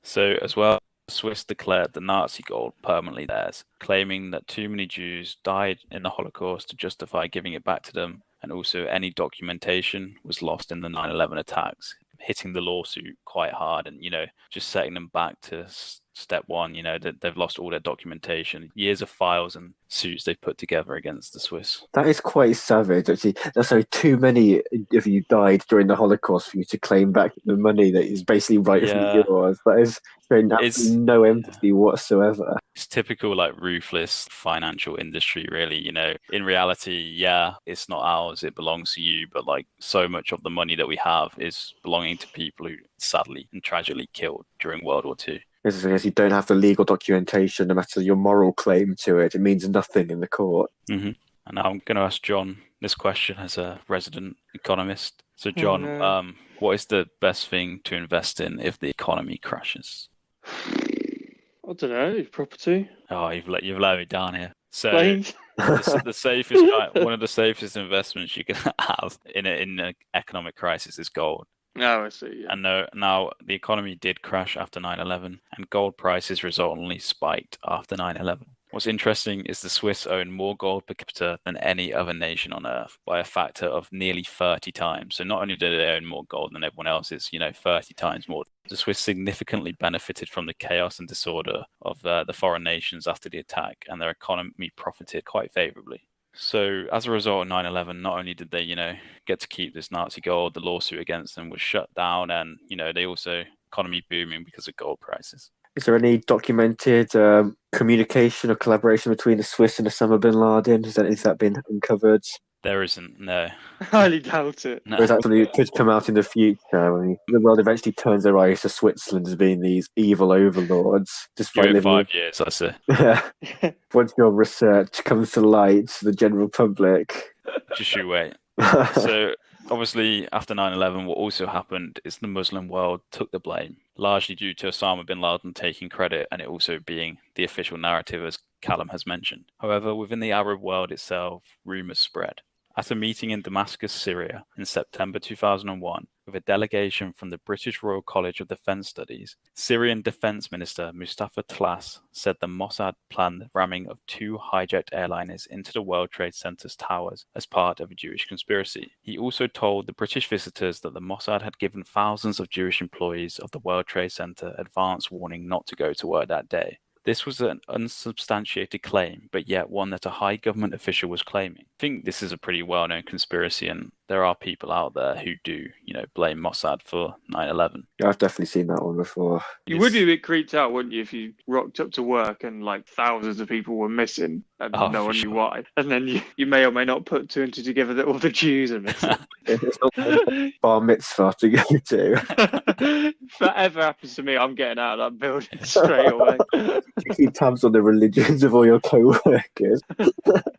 So, as well, the Swiss declared the Nazi gold permanently theirs, claiming that too many Jews died in the Holocaust to justify giving it back to them, and also any documentation was lost in the 9/11 attacks, hitting the lawsuit quite hard and, just setting them back to step one, that they've lost all their documentation, years of files and suits they've put together against the Swiss. That is quite savage, actually. So too many of you died during the Holocaust for you to claim back the money that is basically rightfully yours. That is no empathy whatsoever. It's typical, ruthless financial industry, really. In reality, it's not ours, it belongs to you, but so much of the money that we have is belonging to people who sadly and tragically killed during World War II. Because you don't have the legal documentation, no matter your moral claim to it, it means nothing in the court. Mm-hmm. And now I'm going to ask John this question as a resident economist. So, John, what is the best thing to invest in if the economy crashes? I don't know, property. Oh, you've let me down here. So, Planes. the safest, one of the safest investments you can have in an economic crisis is gold. No, I see. Yeah. And now the economy did crash after 9/11, and gold prices resultantly spiked after 9/11. What's interesting is the Swiss own more gold per capita than any other nation on earth by a factor of nearly 30 times. So not only do they own more gold than everyone else, it's 30 times more. The Swiss significantly benefited from the chaos and disorder of the foreign nations after the attack, and their economy profited quite favorably. So as a result of 9/11, not only did they, get to keep this Nazi gold, the lawsuit against them was shut down, and, they also economy booming because of gold prices. Is there any documented communication or collaboration between the Swiss and Osama bin Laden? Has that been uncovered? There isn't, no. I highly doubt it. No. Or is that something that could come out in the future when the world eventually turns their eyes to Switzerland as being these evil overlords, despite Give it living 5 years, I say. Yeah. Once your research comes to light to the general public. Just you wait. So, obviously, after 9/11, what also happened is the Muslim world took the blame, largely due to Osama bin Laden taking credit and it also being the official narrative, as Calum has mentioned. However, within the Arab world itself, rumours spread. At a meeting in Damascus, Syria, in September 2001, with a delegation from the British Royal College of Defence Studies, Syrian Defence Minister Mustafa Tlass said the Mossad planned the ramming of 2 hijacked airliners into the World Trade Center's towers as part of a Jewish conspiracy. He also told the British visitors that the Mossad had given thousands of Jewish employees of the World Trade Center advance warning not to go to work that day. This was an unsubstantiated claim, but yet one that a high government official was claiming. I think this is a pretty well-known conspiracy, and there are people out there who do, blame Mossad for 9/11. Yeah, I've definitely seen that one before. You would be a bit creeped out, wouldn't you, if you rocked up to work and like thousands of people were missing and no one knew why, and then you may or may not put 2 and 2 together that all the Jews are missing. It's not bar mitzvah to go to. If that ever happens to me, I'm getting out of that building straight away. You keep tabs on the religions of all your co-workers.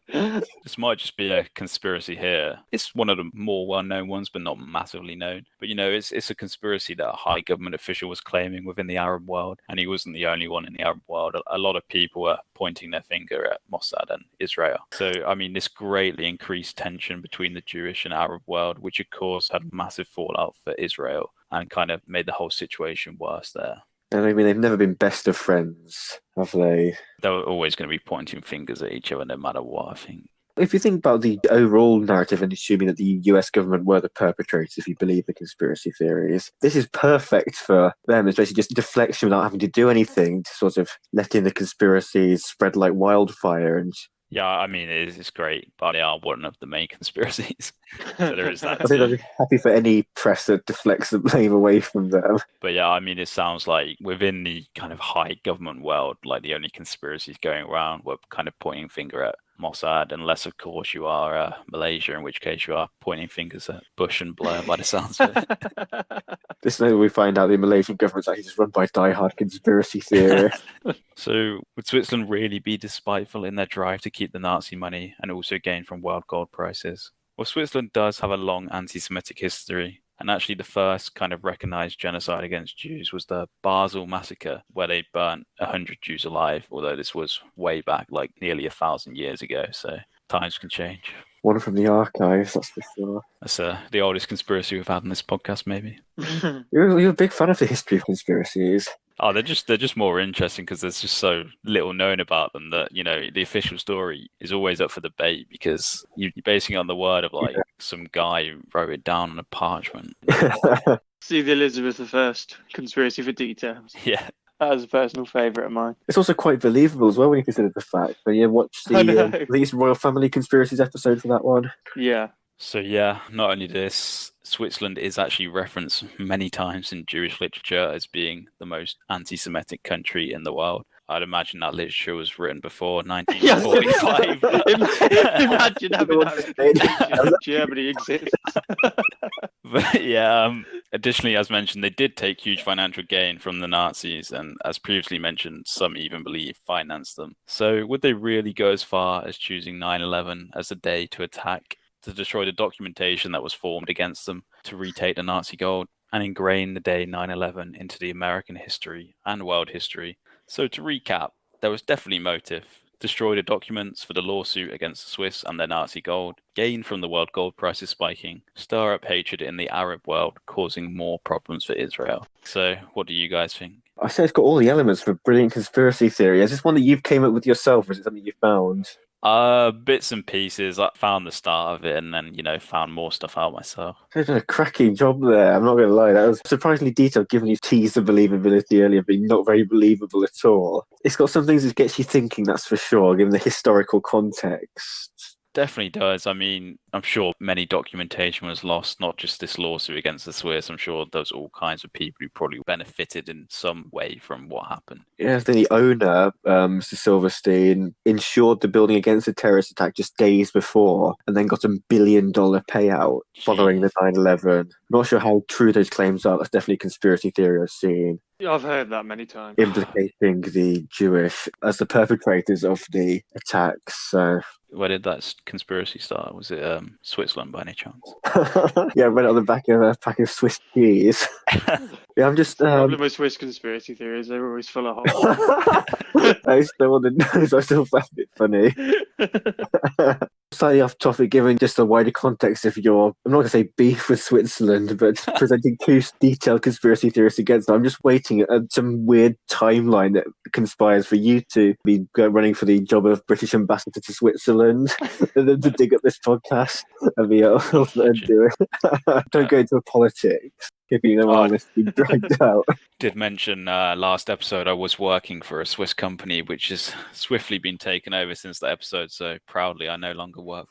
This might just be a conspiracy here. It's one of the more well-known ones, but not massively known. But it's a conspiracy that a high government official was claiming within the Arab world, and he wasn't the only one in the Arab world. A lot of people were pointing their finger at Mossad and Israel. So, this greatly increased tension between the Jewish and Arab world, which of course had massive fallout for Israel and kind of made the whole situation worse there. And they've never been best of friends, have they? They're always going to be pointing fingers at each other no matter what, I think. If you think about the overall narrative and assuming that the US government were the perpetrators, if you believe the conspiracy theories, this is perfect for them. It's basically just deflection without having to do anything, to sort of letting the conspiracies spread like wildfire. And yeah, it's great, but they are one of the main conspiracies. So there is that. I think I'd be happy for any press that deflects the blame away from them. But yeah, it sounds like within the kind of high government world, like the only conspiracies going around were kind of pointing finger at Mossad, unless of course you are Malaysia, in which case you are pointing fingers at Bush and Blair by the sounds of it. This is where we find out the Malaysian government's actually just run by diehard conspiracy theorists. So would Switzerland really be despiteful in their drive to keep the Nazi money and also gain from world gold prices? Well, Switzerland does have a long anti-Semitic history. And actually the first kind of recognized genocide against Jews was the Basel massacre, where they burnt 100 Jews alive, although this was way back, like nearly 1,000 years ago. So times can change. One from the archives, that's for sure. That's the oldest conspiracy we've had on this podcast, maybe. You're a big fan of the history of conspiracies. Oh, they're just more interesting because there's just so little known about them that, the official story is always up for debate because you're basing it on the word of some guy who wrote it down on a parchment. See the Elizabeth I conspiracy for details. Yeah. That was a personal favourite of mine. It's also quite believable as well when you consider the fact. But watch the I think it's Royal Family Conspiracies episode for that one. Yeah. So yeah, not only this, Switzerland is actually referenced many times in Jewish literature as being the most anti-Semitic country in the world. I'd imagine that literature was written before 1945. Imagine having that Germany exists. But yeah, additionally, as mentioned, they did take huge financial gain from the Nazis, and as previously mentioned, some even believe financed them. So would they really go as far as choosing 9/11 as a day to attack, to destroy the documentation that was formed against them, to retake the Nazi gold, and ingrain the day 9/11 into the American history and world history? So to recap, there was definitely motive. Destroy the documents for the lawsuit against the Swiss and their Nazi gold, gain from the world gold prices spiking, stir up hatred in the Arab world, causing more problems for Israel. So what do you guys think? I say it's got all the elements of a brilliant conspiracy theory. Is this one that you've came up with yourself, or is it something you found? Bits and pieces. I found the start of it and then, found more stuff out myself. You've done a cracking job there, I'm not going to lie. That was surprisingly detailed, given you teased the believability earlier, but not very believable at all. It's got some things that gets you thinking, that's for sure, given the historical context. Definitely does. I mean, I'm sure many documentation was lost, not just this lawsuit against the Swiss. I'm sure there was all kinds of people who probably benefited in some way from what happened. Yeah, I think the owner, Mr. Silverstein, insured the building against a terrorist attack just days before and then got $1 billion payout following the 9/11. Not sure how true those claims are. That's definitely a conspiracy theory I've seen. Yeah, I've heard that many times. Implicating the Jewish as the perpetrators of the attacks. So Where did that conspiracy start? Was it Switzerland by any chance? yeah, I read it on the back of a pack of Swiss cheese. Yeah, I'm just. Problem with Swiss conspiracy theories, they're always full of holes. I still want to know. I still find it funny. Slightly off topic, given just the wider context of your, I'm not going to say beef with Switzerland, but presenting two detailed conspiracy theories against them. I'm just waiting at some weird timeline that conspires for you to be running for the job of British ambassador to Switzerland and then to dig up this podcast and be able to do it. Don't go into politics. Keeping them honestly dragged out. Did mention last episode I was working for a Swiss company, which has swiftly been taken over since that episode. So proudly, I no longer work.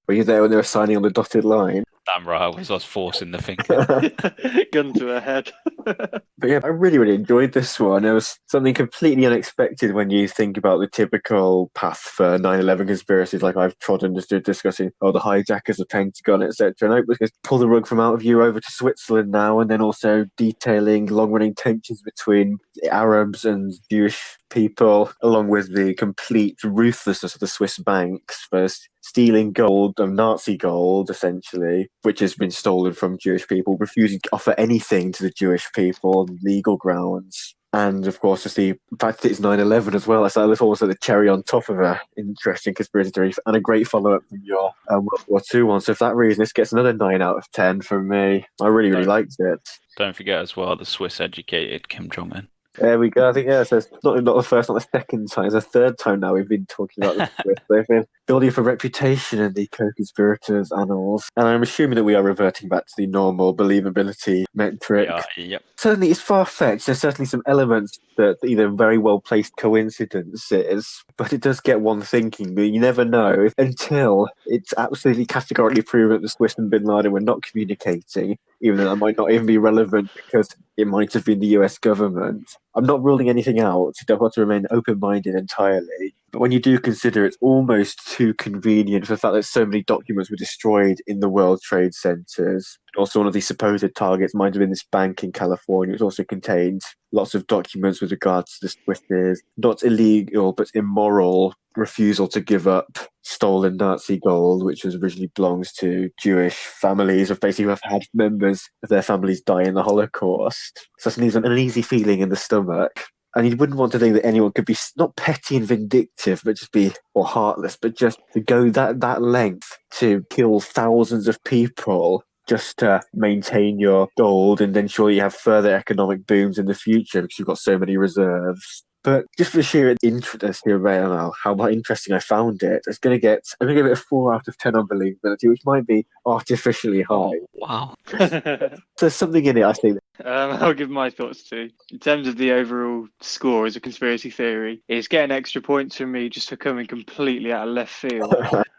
Were you there when they were signing on the dotted line? Damn right, I was forcing the finger. Gun to her head. But yeah, I really, really enjoyed this one. It was something completely unexpected when you think about the typical path for 9/11 conspiracies, like I've trodden just discussing, the hijackers, the Pentagon, etc. And I was going to pull the rug from out of you over to Switzerland now, and then also detailing long-running tensions between the Arabs and Jewish people, along with the complete ruthlessness of the Swiss banks for stealing gold, Nazi gold, essentially, which has been stolen from Jewish people, refusing to offer anything to the Jewish people on legal grounds. And, of course, just the fact that it's 9/11 as well. So that's also the cherry on top of an interesting conspiracy theory and a great follow-up from your World War II one. So for that reason, this gets another 9 out of 10 from me. I really, really liked it. Don't forget as well the Swiss-educated Kim Jong-un. There we go. I think, so it's not the first, not the second time. It's the third time now we've been talking about the Swiss. They've been building up a reputation in the Co-Conspirators annals. And I'm assuming that we are reverting back to the normal believability metric. Yep. Certainly, it's far-fetched. There's certainly some elements that either very well-placed coincidences, but it does get one thinking that you never know until it's absolutely categorically proven that the Swiss and Bin Laden were not communicating, even though that might not even be relevant because it might have been the US government. I'm not ruling anything out. You don't want to remain open-minded entirely. But when you do consider it's almost too convenient for the fact that so many documents were destroyed in the World Trade Centers. Also, one of these supposed targets might have been this bank in California, which also contained lots of documents with regards to the Swiss' not illegal but immoral refusal to give up stolen Nazi gold, which was originally belongs to Jewish families, of basically have had members of their families die in the Holocaust. So it leaves an uneasy feeling in the stomach. And you wouldn't want to think that anyone could be not petty and vindictive, but just be, or heartless, but just to go that length to kill thousands of people just to maintain your gold and then surely you have further economic booms in the future because you've got so many reserves. But just for sheer interest here about how interesting I found it, I'm going to give it a 4 out of 10 on believability, which might be artificially high. Wow. There's something in it, I think. I'll give my thoughts too. In terms of the overall score as a conspiracy theory, it's getting extra points from me just for coming completely out of left field.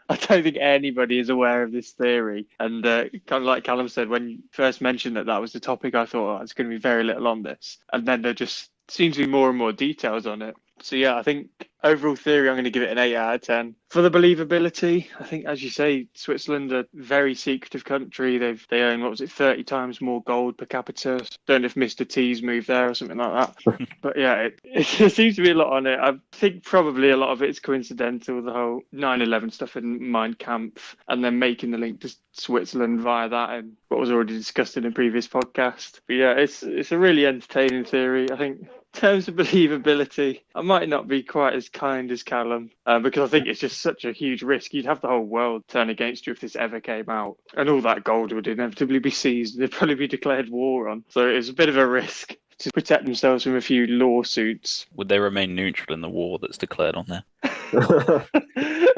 I don't think anybody is aware of this theory. And kind of like Calum said, when you first mentioned that was the topic, I thought, there's going to be very little on this. And then there just seems to be more and more details on it. So yeah, I think overall theory, I'm going to give it an 8 out of 10. For the believability, I think, as you say, Switzerland, a very secretive country. They own, 30 times more gold per capita. Don't know if Mr. T's moved there or something like that. But yeah, it seems to be a lot on it. I think probably a lot of it is coincidental, the whole 9/11 stuff in Mein Kampf, and then making the link to Switzerland via that and what was already discussed in a previous podcast. But yeah, it's a really entertaining theory. I think in terms of believability, I might not be quite as kind as Calum because I think it's just such a huge risk. You'd have the whole world turn against you if this ever came out, and all that gold would inevitably be seized. They'd probably be declared war on. So it's a bit of a risk to protect themselves from a few lawsuits. Would they remain neutral in the war that's declared on there?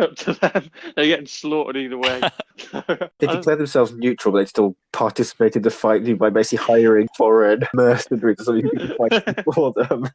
up to them. They're getting slaughtered either way. They declare themselves neutral, but they still participate in the fight by basically hiring foreign mercenaries or something to fight for them.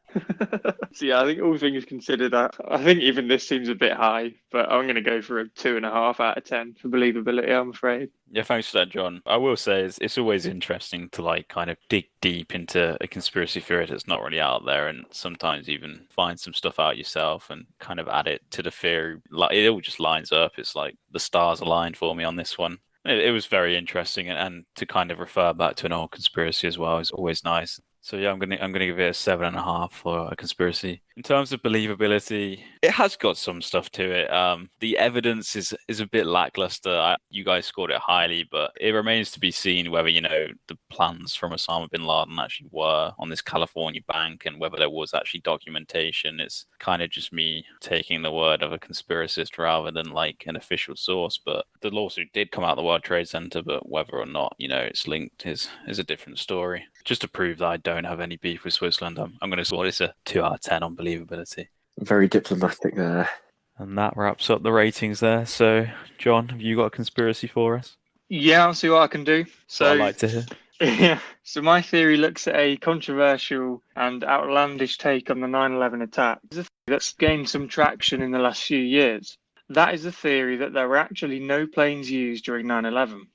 So yeah, I think all things considered, I think even this seems a bit high, but I'm going to go for a 2.5 out of 10 for believability, I'm afraid. Yeah, thanks for that, John. I will say it's always interesting to like kind of dig deep into a conspiracy theory that's not really out there, and sometimes even find some stuff out yourself and kind of add it to the theory. Like it all just lines up. It's like the stars aligned for me on this one. It was very interesting, and to kind of refer back to an old conspiracy as well is always nice. So yeah, I'm gonna give it a 7.5 for a conspiracy. In terms of believability, it has got some stuff to it. The evidence is a bit lackluster. You guys scored it highly, but it remains to be seen whether the plans from Osama bin Laden actually were on this California bank, and whether there was actually documentation. It's kind of just me taking the word of a conspiracist rather than like an official source. But the lawsuit did come out of the World Trade Center, but whether or not it's linked is a different story. Just to prove that I don't have any beef with Switzerland, I'm going to score this a 2 out of 10 on believability. Very diplomatic there. And that wraps up the ratings there. So, John, have you got a conspiracy for us? Yeah, I'll see what I can do. So I'd like to hear. Yeah. So my theory looks at a controversial and outlandish take on the 9/11 attack. It's a theory that's gained some traction in the last few years. That is the theory that there were actually no planes used during 9/11.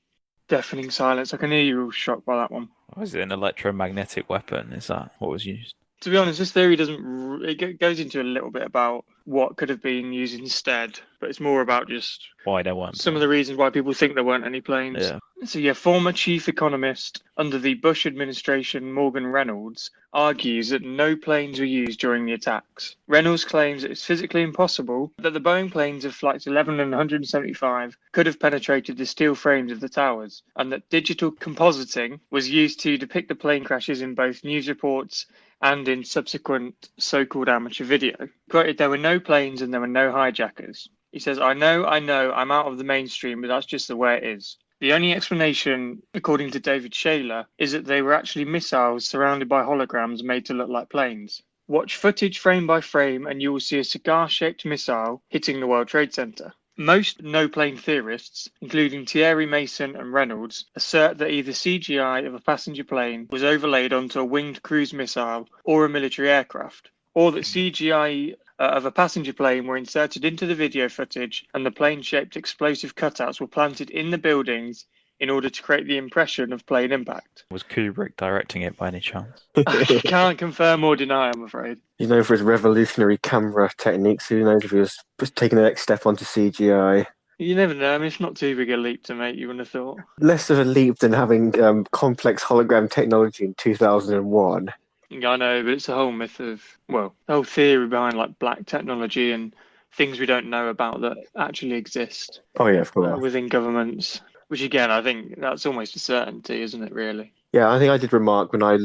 Deafening silence. I can hear you all shocked by that one. Was it an electromagnetic weapon? Is that what was used? To be honest, this theory it goes into a little bit about what could have been used instead, but it's more about just why there weren't some of the reasons why people think there weren't any planes. Yeah. So yeah, former chief economist under the Bush administration, Morgan Reynolds, argues that no planes were used during the attacks. Reynolds claims that it's physically impossible that the Boeing planes of flights 11 and 175 could have penetrated the steel frames of the towers, and that digital compositing was used to depict the plane crashes in both news reports and in subsequent so-called amateur video. Quoted, there were no planes and there were no hijackers. He says, I know, I'm out of the mainstream, but that's just the way it is. The only explanation, according to David Shaler, is that they were actually missiles surrounded by holograms made to look like planes. Watch footage frame by frame and you will see a cigar-shaped missile hitting the World Trade Center. Most no-plane theorists, including Thierry Mason and Reynolds, assert that either CGI of a passenger plane was overlaid onto a winged cruise missile or a military aircraft, or that CGI of a passenger plane were inserted into the video footage and the plane-shaped explosive cutouts were planted in the buildings in order to create the impression of plane impact. Was Kubrick directing it by any chance? I can't confirm or deny, I'm afraid. He's known for his revolutionary camera techniques. Who knows if he was just taking the next step onto CGI? You never know. I mean, it's not too big a leap to make, you wouldn't have thought. Less of a leap than having complex hologram technology in 2001. I know, but it's a whole myth of, well, the whole theory behind like black technology and things we don't know about that actually exist. Oh yeah, of course. Within governments, which again, I think that's almost a certainty, isn't it, really? Yeah, I think I did remark when I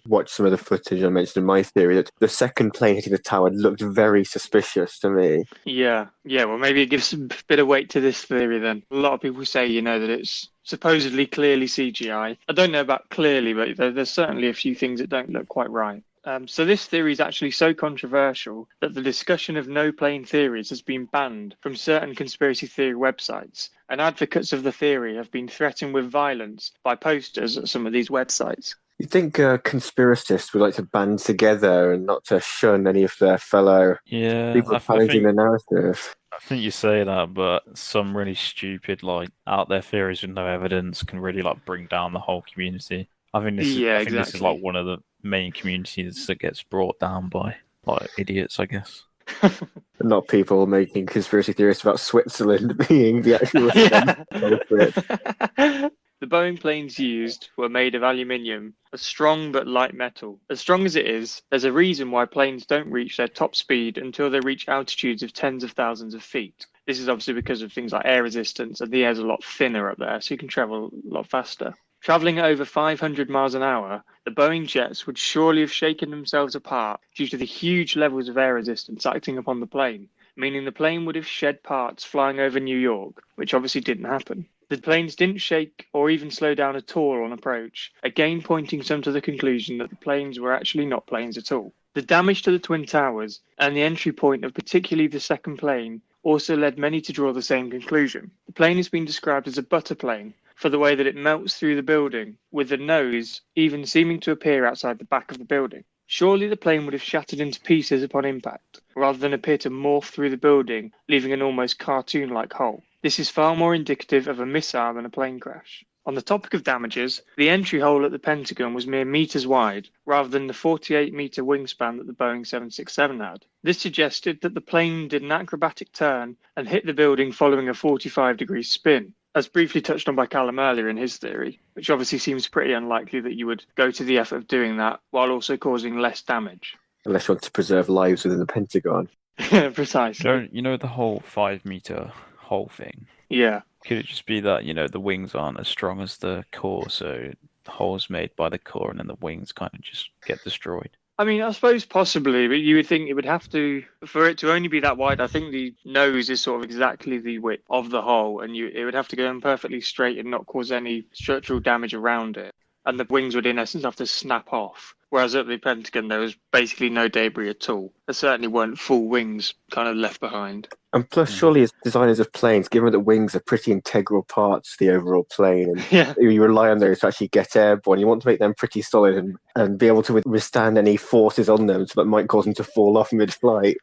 watched some of the footage I mentioned in my theory that the second plane hitting the tower looked very suspicious to me. Yeah, well, maybe it gives a bit of weight to this theory then. A lot of people say, that it's supposedly clearly CGI. I don't know about clearly, but there's certainly a few things that don't look quite right. So this theory is actually so controversial that the discussion of no-plane theories has been banned from certain conspiracy theory websites, and advocates of the theory have been threatened with violence by posters at some of these websites. You think conspiracists would like to band together and not to shun any of their fellow people challenging the narrative? I think you say that, but some really stupid, out there theories with no evidence can really bring down the whole community. I think this is one of the main communities that gets brought down by idiots, I guess. Not people making conspiracy theories about Switzerland being the actual culprit. The Boeing planes used were made of aluminium, a strong but light metal. As strong as it is, there's a reason why planes don't reach their top speed until they reach altitudes of tens of thousands of feet. This is obviously because of things like air resistance, and the air's a lot thinner up there, so you can travel a lot faster. Travelling at over 500 miles an hour, the Boeing jets would surely have shaken themselves apart due to the huge levels of air resistance acting upon the plane, meaning the plane would have shed parts flying over New York, which obviously didn't happen. The planes didn't shake or even slow down at all on approach, again pointing some to the conclusion that the planes were actually not planes at all. The damage to the Twin Towers and the entry point of particularly the second plane also led many to draw the same conclusion. The plane has been described as a butter plane for the way that it melts through the building, with the nose even seeming to appear outside the back of the building. Surely the plane would have shattered into pieces upon impact, rather than appear to morph through the building, leaving an almost cartoon-like hole. This is far more indicative of a missile than a plane crash. On the topic of damages, the entry hole at the Pentagon was mere meters wide, rather than the 48-meter wingspan that the Boeing 767 had. This suggested that the plane did an acrobatic turn and hit the building following a 45-degree spin, as briefly touched on by Calum earlier in his theory, which obviously seems pretty unlikely that you would go to the effort of doing that while also causing less damage. Unless you want to preserve lives within the Pentagon. Precisely. You know the whole 5-meter hole thing? Yeah. Could it just be that, the wings aren't as strong as the core, so the hole's made by the core and then the wings kind of just get destroyed? I mean, I suppose possibly, but you would think it would have to, for it to only be that wide, I think the nose is sort of exactly the width of the hole, and it would have to go in perfectly straight and not cause any structural damage around it. And the wings would, in essence, have to snap off. Whereas at the Pentagon, there was basically no debris at all. There certainly weren't full wings kind of left behind. And plus, surely as designers of planes, given that wings are pretty integral parts to the overall plane, and you rely on those to actually get airborne, you want to make them pretty solid and be able to withstand any forces on them so that might cause them to fall off mid-flight.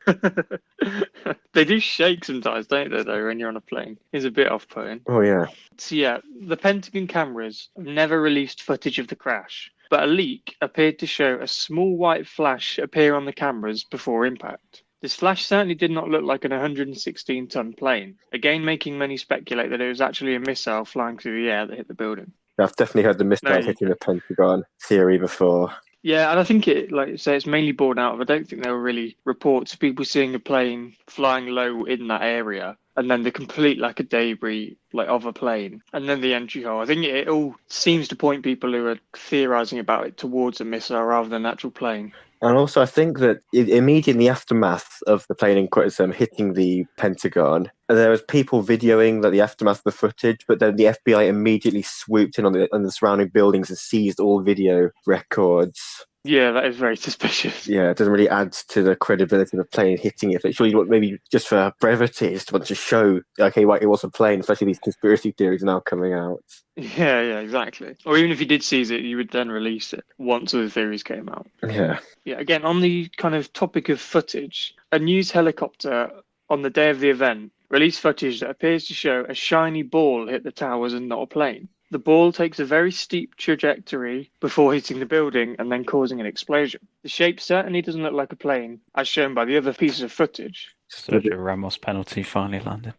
They do shake sometimes, don't they, though, when you're on a plane? It's a bit off-putting. Oh, yeah. So, yeah, the Pentagon cameras have never released footage of the crash, but a leak appeared to show a small white flash appear on the cameras before impact. This flash certainly did not look like an 116-ton plane, again making many speculate that it was actually a missile flying through the air that hit the building. I've definitely heard the missile hitting the Pentagon theory before. Yeah, and I think it's mainly borne out of, I don't think there were really reports of people seeing a plane flying low in that area, and then the complete lack of debris of a plane, and then the entry hole. I think it all seems to point people who are theorising about it towards a missile rather than an actual plane. And also, I think that immediately in the aftermath of the plane in question hitting the Pentagon, there was people videoing the aftermath of the footage, but then the FBI immediately swooped in on the surrounding buildings and seized all video records. Yeah, that is very suspicious. Yeah, it doesn't really add to the credibility of the plane hitting it. But surely, maybe just for brevity, just want to show, okay, it was a plane, especially these conspiracy theories are now coming out. Yeah, exactly. Or even if you did seize it, you would then release it once all the theories came out. Yeah. Yeah, again, on the kind of topic of footage, a news helicopter on the day of the event released footage that appears to show a shiny ball hit the towers and not a plane. The ball takes a very steep trajectory before hitting the building and then causing an explosion. The shape certainly doesn't look like a plane, as shown by the other pieces of footage. Sergio Ramos penalty finally landed.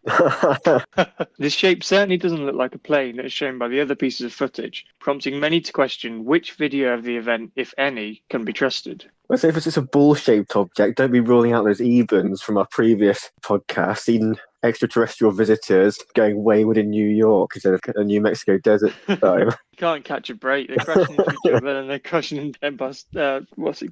This shape certainly doesn't look like a plane, as shown by the other pieces of footage, prompting many to question which video of the event, if any, can be trusted. Well, so if it's just a ball-shaped object, don't be ruling out those Ebens from our previous podcast, even extraterrestrial visitors going wayward in New York instead of a New Mexico desert time. You can't catch a break. They're crashing into each other and they're crashing into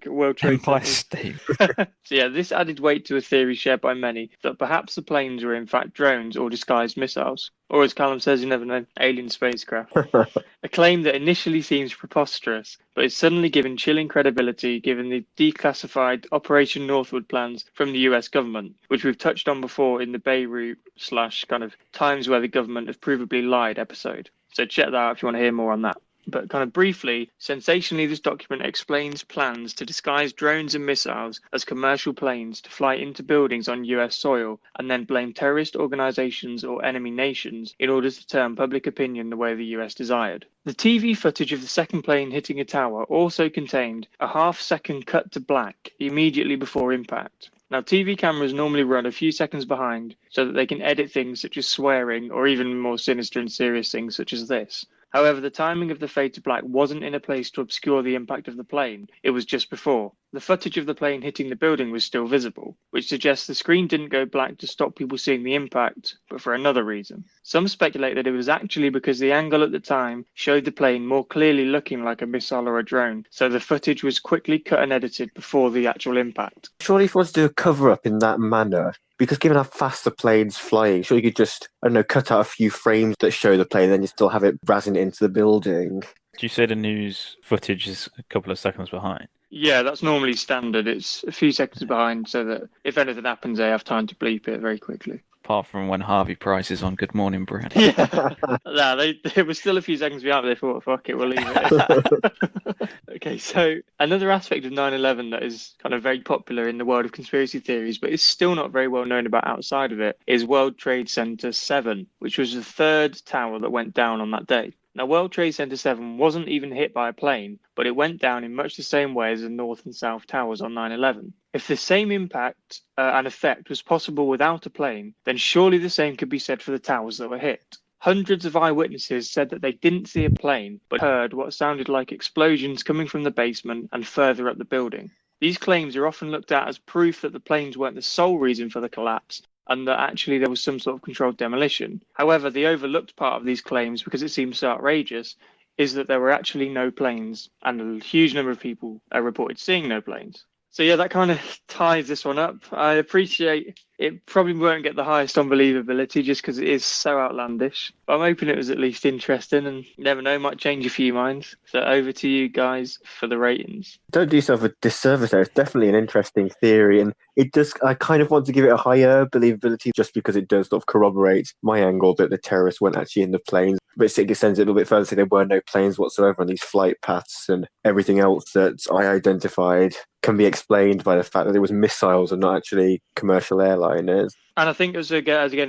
World Trade Empire Center. State. So yeah, this added weight to a theory shared by many that perhaps the planes were in fact drones or disguised missiles. Or as Calum says, you never know, alien spacecraft. A claim that initially seems preposterous, but is suddenly given chilling credibility given the declassified Operation Northwood plans from the US government, which we've touched on before in the Beirut / kind of times where the government have provably lied episode. So check that out if you want to hear more on that. But kind of briefly, sensationally, this document explains plans to disguise drones and missiles as commercial planes to fly into buildings on US soil and then blame terrorist organizations or enemy nations in order to turn public opinion the way the US desired. The TV footage of the second plane hitting a tower also contained a half-second cut to black immediately before impact. Now, TV cameras normally run a few seconds behind so that they can edit things such as swearing or even more sinister and serious things such as this. However, the timing of the fade to black wasn't in a place to obscure the impact of the plane, it was just before. The footage of the plane hitting the building was still visible, which suggests the screen didn't go black to stop people seeing the impact, but for another reason. Some speculate that it was actually because the angle at the time showed the plane more clearly looking like a missile or a drone, so the footage was quickly cut and edited before the actual impact. Surely if you want to do a cover-up in that manner, because given how fast the plane's flying, sure you could just, cut out a few frames that show the plane, then you still have it razzing into the building. Do you say the news footage is a couple of seconds behind? Yeah, that's normally standard. It's a few seconds behind so that if anything happens, they have time to bleep it very quickly. Apart from when Harvey Price is on Good Morning Britain. Yeah. Nah, there was still a few seconds behind, but they thought, fuck it, we'll leave it. Okay, so another aspect of 9/11 that is kind of very popular in the world of conspiracy theories, but is still not very well known about outside of it, is World Trade Center 7, which was the third tower that went down on that day. Now, World Trade Center 7 wasn't even hit by a plane, but it went down in much the same way as the North and South Towers on 9/11. If the same impact and effect was possible without a plane, then surely the same could be said for the towers that were hit. Hundreds of eyewitnesses said that they didn't see a plane, but heard what sounded like explosions coming from the basement and further up the building. These claims are often looked at as proof that the planes weren't the sole reason for the collapse, and that actually there was some sort of controlled demolition. However, the overlooked part of these claims, because it seems so outrageous, is that there were actually no planes, and a huge number of people reported seeing no planes. So yeah, that kind of ties this one up. I appreciate it probably won't get the highest on believability just because it is so outlandish. But I'm hoping it was at least interesting, and you never know, might change a few minds. So over to you guys for the ratings. Don't do yourself a disservice there. It's definitely an interesting theory, and it does. I kind of want to give it a higher believability just because it does sort of corroborate my angle that the terrorists weren't actually in the planes. But it extends it a little bit further, say there were no planes whatsoever on these flight paths, and everything else that I identified can be explained by the fact that it was missiles and not actually commercial airliners. And I think as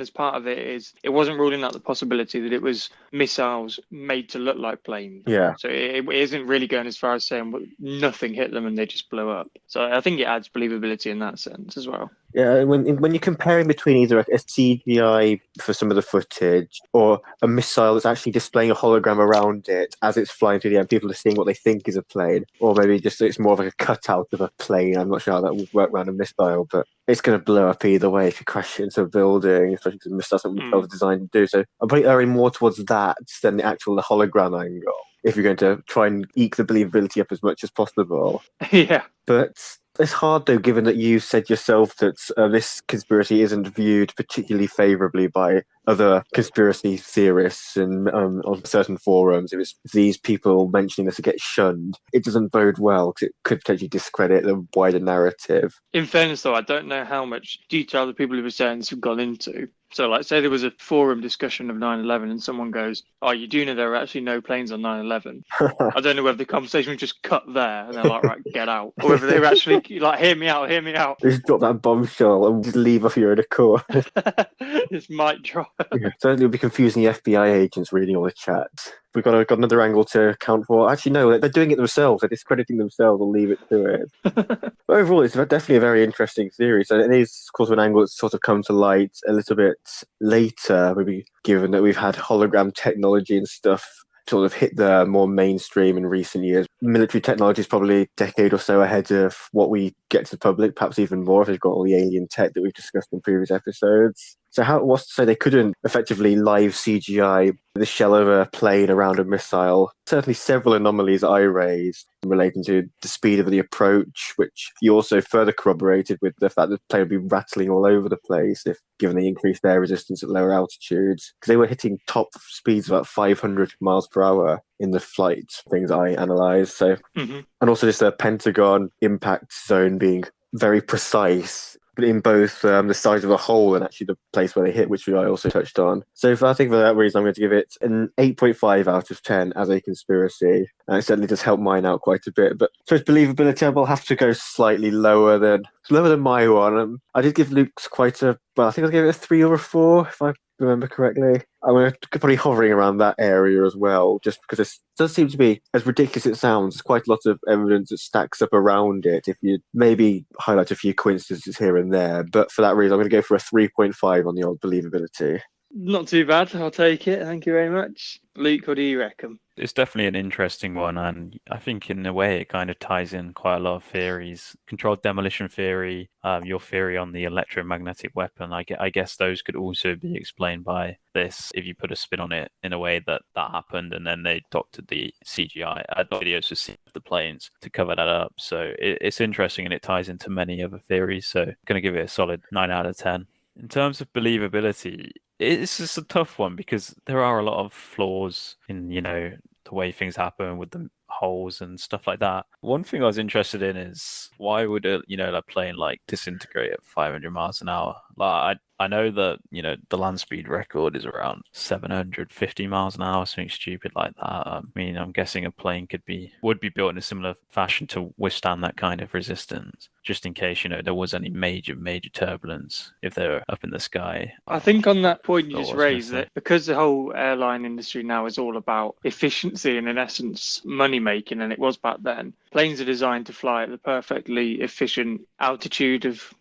part of it is it wasn't ruling out the possibility that it was missiles made to look like planes. Yeah. So it isn't really going as far as saying nothing hit them and they just blew up. So I think it adds believability in that sense as well. Yeah, when you're comparing between either a CGI for some of the footage or a missile that's actually displaying a hologram around it as it's flying through the air, people are seeing what they think is a plane, or maybe just it's more of like a cutout of a plane. I'm not sure how that would work around a missile, but it's going to blow up either way if you crash it into a building, especially because missiles are themselves designed to do. So I'm probably erring more towards that than the hologram angle, if you're going to try and eke the believability up as much as possible. Yeah. But it's hard, though, given that you said yourself that this conspiracy isn't viewed particularly favourably by other conspiracy theorists and on certain forums. If it's these people mentioning this to get shunned, it doesn't bode well because it could potentially discredit the wider narrative. In fairness, though, I don't know how much detail the people who were saying this have gone into. So, like, say there was a forum discussion of 9/11 and someone goes, oh, you do know there were actually no planes on 9/11. I don't know whether the conversation was just cut there and they're like, right, get out. Or whether they were actually like, hear me out. Just drop that bombshell and just leave off your own accord. This might drop. Yeah, certainly it'll be confusing the FBI agents reading all the chats. We've got another angle to account for. Actually, no, they're doing it themselves. They're discrediting themselves. We'll leave it to it. But overall, it's definitely a very interesting theory. So it is, of course, an angle that's sort of come to light a little bit later, maybe given that we've had hologram technology and stuff sort of hit the more mainstream in recent years. Military technology is probably a decade or so ahead of what we get to the public, perhaps even more if they've got all the alien tech that we've discussed in previous episodes. So what's to say they couldn't effectively live CGI the shell of a plane around a missile? Certainly several anomalies I raised relating to the speed of the approach, which you also further corroborated with the fact that the plane would be rattling all over the place if given the increased air resistance at lower altitudes, because they were hitting top speeds about 500 miles per hour in the flight, things I analysed. So, And also just the Pentagon impact zone being very precise in both the size of the hole and actually the place where they hit, which I also touched on. So I think for that reason, I'm going to give it an 8.5 out of 10 as a conspiracy. And it certainly does help mine out quite a bit. But for its believability, I will have to go slightly lower than my one. I did give Luke's I think I'll give it a 3 or a 4, if I remember correctly. I'm going to probably hovering around that area as well, just because it does seem to be, as ridiculous as it sounds, there's quite a lot of evidence that stacks up around it if you maybe highlight a few coincidences here and there. But for that reason, I'm going to go for a 3.5 on the old believability. Not too bad. I'll take it. Thank you very much. Luke, what do you reckon? It's definitely an interesting one, and I think in a way it kind of ties in quite a lot of theories. Controlled demolition theory, your theory on the electromagnetic weapon, I guess those could also be explained by this if you put a spin on it in a way that happened and then they doctored the CGI videos to see the planes to cover that up. So it's interesting and it ties into many other theories. So I'm going to give it a solid 9 out of 10. In terms of believability, it's just a tough one because there are a lot of flaws in, the way things happen with the holes and stuff like that. One thing I was interested in is why would a plane like disintegrate at 500 miles an hour? Like I know that, the land speed record is around 750 miles an hour, something stupid like that. I mean, I'm guessing a plane would be built in a similar fashion to withstand that kind of resistance, just in case, there was any major turbulence if they were up in the sky. I think on that point you What just was I gonna raised, say? that because the whole airline industry now is all about efficiency and, in essence, money making, and it was back then, planes are designed to fly at the perfectly efficient altitude of,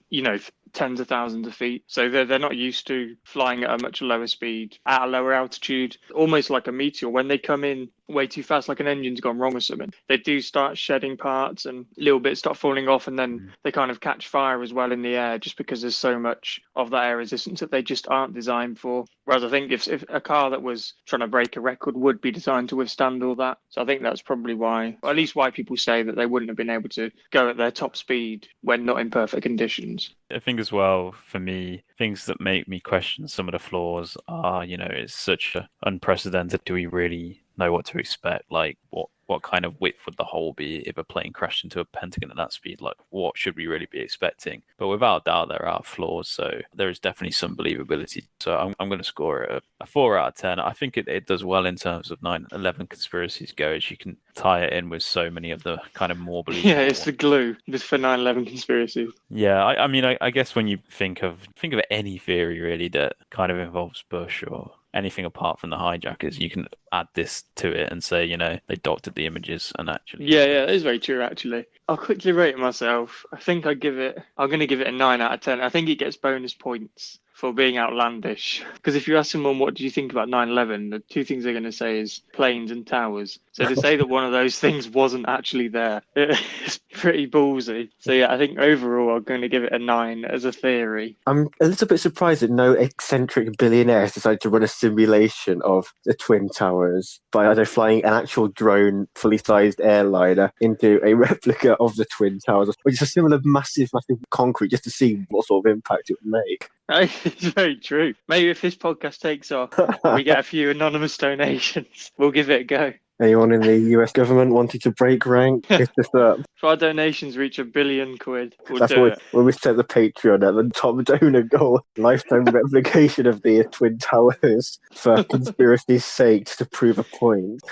tens of thousands of feet. So they're not used to flying at a much lower speed, at a lower altitude, almost like a meteor. When they come in way too fast, like an engine's gone wrong or something, they do start shedding parts and little bits start falling off, and then they kind of catch fire as well in the air, just because there's so much of that air resistance that they just aren't designed for. Whereas I think if a car that was trying to break a record would be designed to withstand all that. So I think that's probably why, or at least why people say that they wouldn't have been able to go at their top speed when not in perfect conditions. I think as well, for me, things that make me question some of the flaws are, it's such unprecedented. Do we really know what to expect? Like, what kind of width would the hole be if a plane crashed into a Pentagon at that speed? Like, what should we really be expecting? But without doubt, there are flaws. So there is definitely some believability. So I'm going to score it a 4 out of 10. I think it does well in terms of 9/11 conspiracies go, as you can tie it in with so many of the kind of more believable. Yeah, it's the glue just for 9/11 conspiracy. Yeah, I mean, I guess when you think of any theory really that kind of involves Bush or anything apart from the hijackers, you can add this to it and say, they doctored the images and actually. Yeah, that is very true, actually. I'll quickly rate it myself. I think I'm going to give it a 9 out of 10. I think it gets bonus points for being outlandish. Because if you ask someone, what do you think about 9/11? The two things they're going to say is planes and towers. So to say that one of those things wasn't actually there, it's pretty ballsy. So yeah, I think overall I'm going to give it a 9 as a theory. I'm a little bit surprised that no eccentric billionaires decided to run a simulation of the Twin Towers by either flying an actual drone, fully sized airliner into a replica of the Twin Towers, or just a similar massive concrete, just to see what sort of impact it would make. It's very true. Maybe if this podcast takes off and we get a few anonymous donations, we'll give it a go. Anyone in the US government wanting to break rank, hit us up. If our donations reach £1 billion, we'll That's do it. when we set the Patreon at the top donor goal. Lifetime replication of the Twin Towers for conspiracy's sake to prove a point.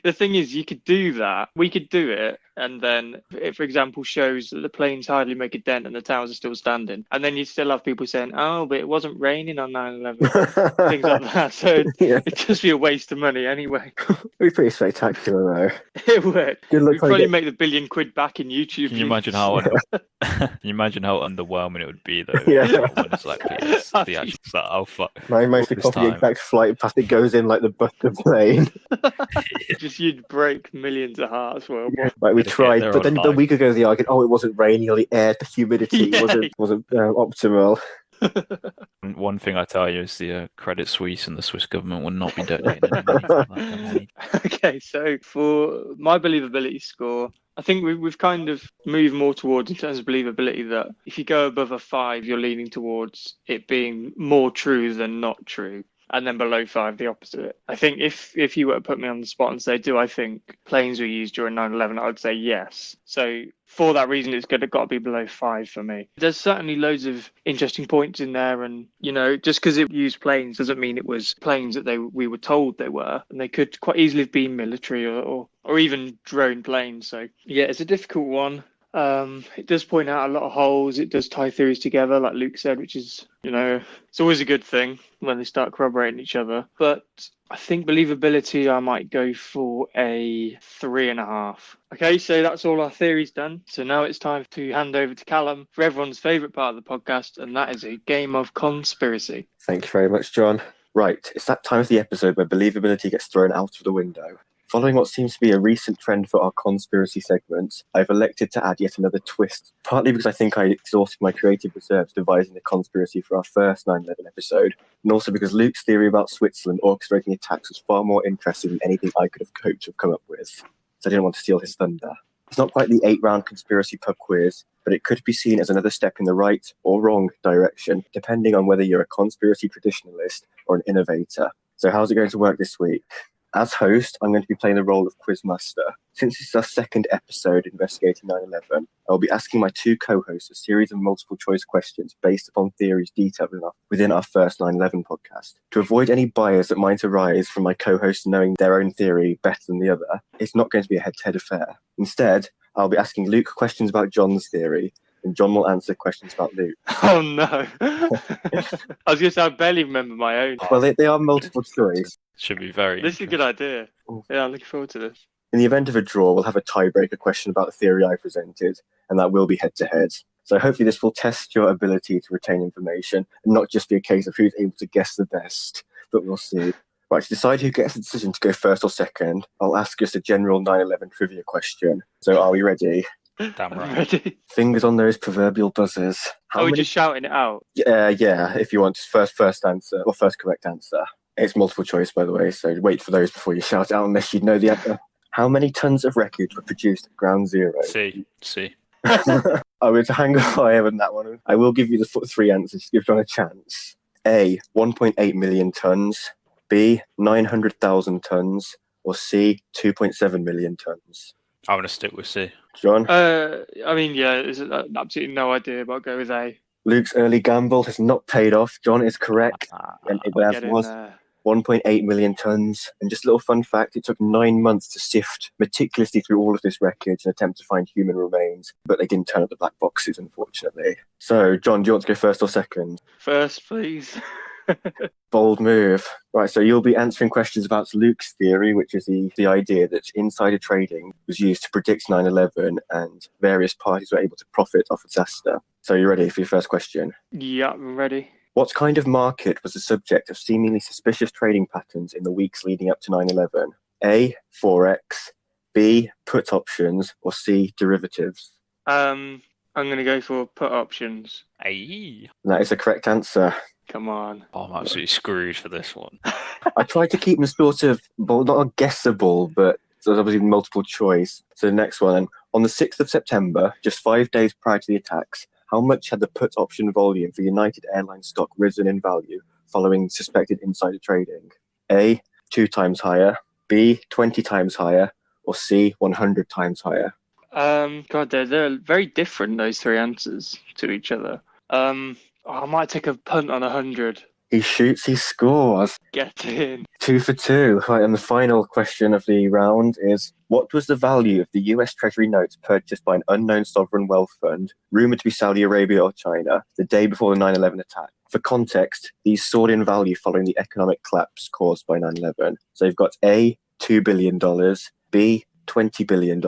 The thing is, you could do that. We could do it. And then it, for example, shows that the planes hardly make a dent and the towers are still standing. And then you still have people saying, oh, but it wasn't raining on 9/11. Things like that. So it'd just be a waste of money anyway. It'd be pretty spectacular, though. It would. Good luck We'd probably make the £1 billion back in YouTube. Can you imagine how can you imagine how underwhelming it would be though? Yeah. When it's like, it's the actual start. Oh fuck! I managed to copy the exact flight path. It goes in like the butt of the plane. Just you'd break millions of hearts for Like we tried, but then a week ago they argued, "Oh, it wasn't raining, or the air, the humidity wasn't optimal." One thing I tell you is the Credit Suisse and the Swiss government will not be donating any money to that. Okay, so for my believability score, I think we've kind of moved more towards, in terms of believability, that if you go above a 5, you're leaning towards it being more true than not true. And then below 5, the opposite. I think if you were to put me on the spot and say, do I think planes were used during 9/11, I would say yes. So for that reason, it's got to be below 5 for me. There's certainly loads of interesting points in there. And, just because it used planes doesn't mean it was planes that we were told they were. And they could quite easily have been military or even drone planes. So, yeah, it's a difficult one. It does point out a lot of holes. It does tie theories together, like Luke said, which is, it's always a good thing when they start corroborating each other. But I think believability, I might go for a 3.5. Okay, so that's all our theories done. So now it's time to hand over to Calum for everyone's favourite part of the podcast, and that is a game of conspiracy. Thank you very much, John. Right, it's that time of the episode where believability gets thrown out of the window. Following what seems to be a recent trend for our conspiracy segments, I've elected to add yet another twist, partly because I think I exhausted my creative reserves devising the conspiracy for our first 9/11 episode, and also because Luke's theory about Switzerland orchestrating attacks was far more interesting than anything I could have hoped to have come up with, so I didn't want to steal his thunder. It's not quite the 8-round conspiracy pub quiz, but it could be seen as another step in the right or wrong direction, depending on whether you're a conspiracy traditionalist or an innovator. So how's it going to work this week? As host, I'm going to be playing the role of Quizmaster. Since this is our second episode investigating 9/11, I'll be asking my two co-hosts a series of multiple choice questions based upon theories detailed within our first 9/11 podcast. To avoid any bias that might arise from my co-hosts knowing their own theory better than the other, it's not going to be a head-to-head affair. Instead, I'll be asking Luke questions about John's theory, and John will answer questions about Luke. Oh no! I was going to say I barely remember my own. Well, they are multiple choice. Should be very This is a good idea. Yeah, I'm looking forward to this. In the event of a draw, we'll have a tiebreaker question about the theory I presented, and that will be head-to-head. So hopefully this will test your ability to retain information, and not just be a case of who's able to guess the best, but we'll see. Right, to decide who gets the decision to go first or second, I'll ask just a general 9/11 trivia question. So are we ready? Damn I'm right. ready. Fingers on those proverbial buzzers. Are we just shouting it out? Yeah, if you want first answer, or first correct answer. It's multiple choice, by the way, so wait for those before you shout out unless you know the answer. How many tons of wreckage were produced at Ground Zero? See. I would hang fire on that one. I will give you the three answers to give John a chance. A, 1.8 million tons. B, 900,000 tons. Or C, 2.7 million tons. I'm going to stick with C. John? There's absolutely no idea, but I'll go with A. Luke's early gamble has not paid off. John is correct. And the Get answer in was there. 1.8 million tons. And just a little fun fact, it took 9 months to sift meticulously through all of this wreckage and attempt to find human remains, but they didn't turn up the black boxes, unfortunately. So, John, do you want to go first or second? First, please. Bold move. Right, so you'll be answering questions about Luke's theory, which is the idea that insider trading was used to predict 9/11 and various parties were able to profit off a disaster. So you ready for your first question? Yeah, I'm ready. What kind of market was the subject of seemingly suspicious trading patterns in the weeks leading up to 9/11? A, Forex, B, put options, or C, derivatives? I'm going to go for put options. Aye. And that is the correct answer. Come on. Oh, I'm absolutely screwed for this one. I tried to keep them sort of, well, not guessable, but there's obviously multiple choice. So the next one, on the 6th of September, just 5 days prior to the attacks, how much had the put option volume for United Airlines stock risen in value following suspected insider trading? A, 2 times higher, B, 20 times higher, or C, 100 times higher? God, they're very different, those three answers to each other. I might take a punt on 100. He shoots, he scores. Get in. 2 for 2. Right, and the final question of the round is, what was the value of the US Treasury notes purchased by an unknown sovereign wealth fund, rumoured to be Saudi Arabia or China, the day before the 9/11 attack? For context, these soared in value following the economic collapse caused by 9/11. So you've got A, $2 billion, B, $20 billion,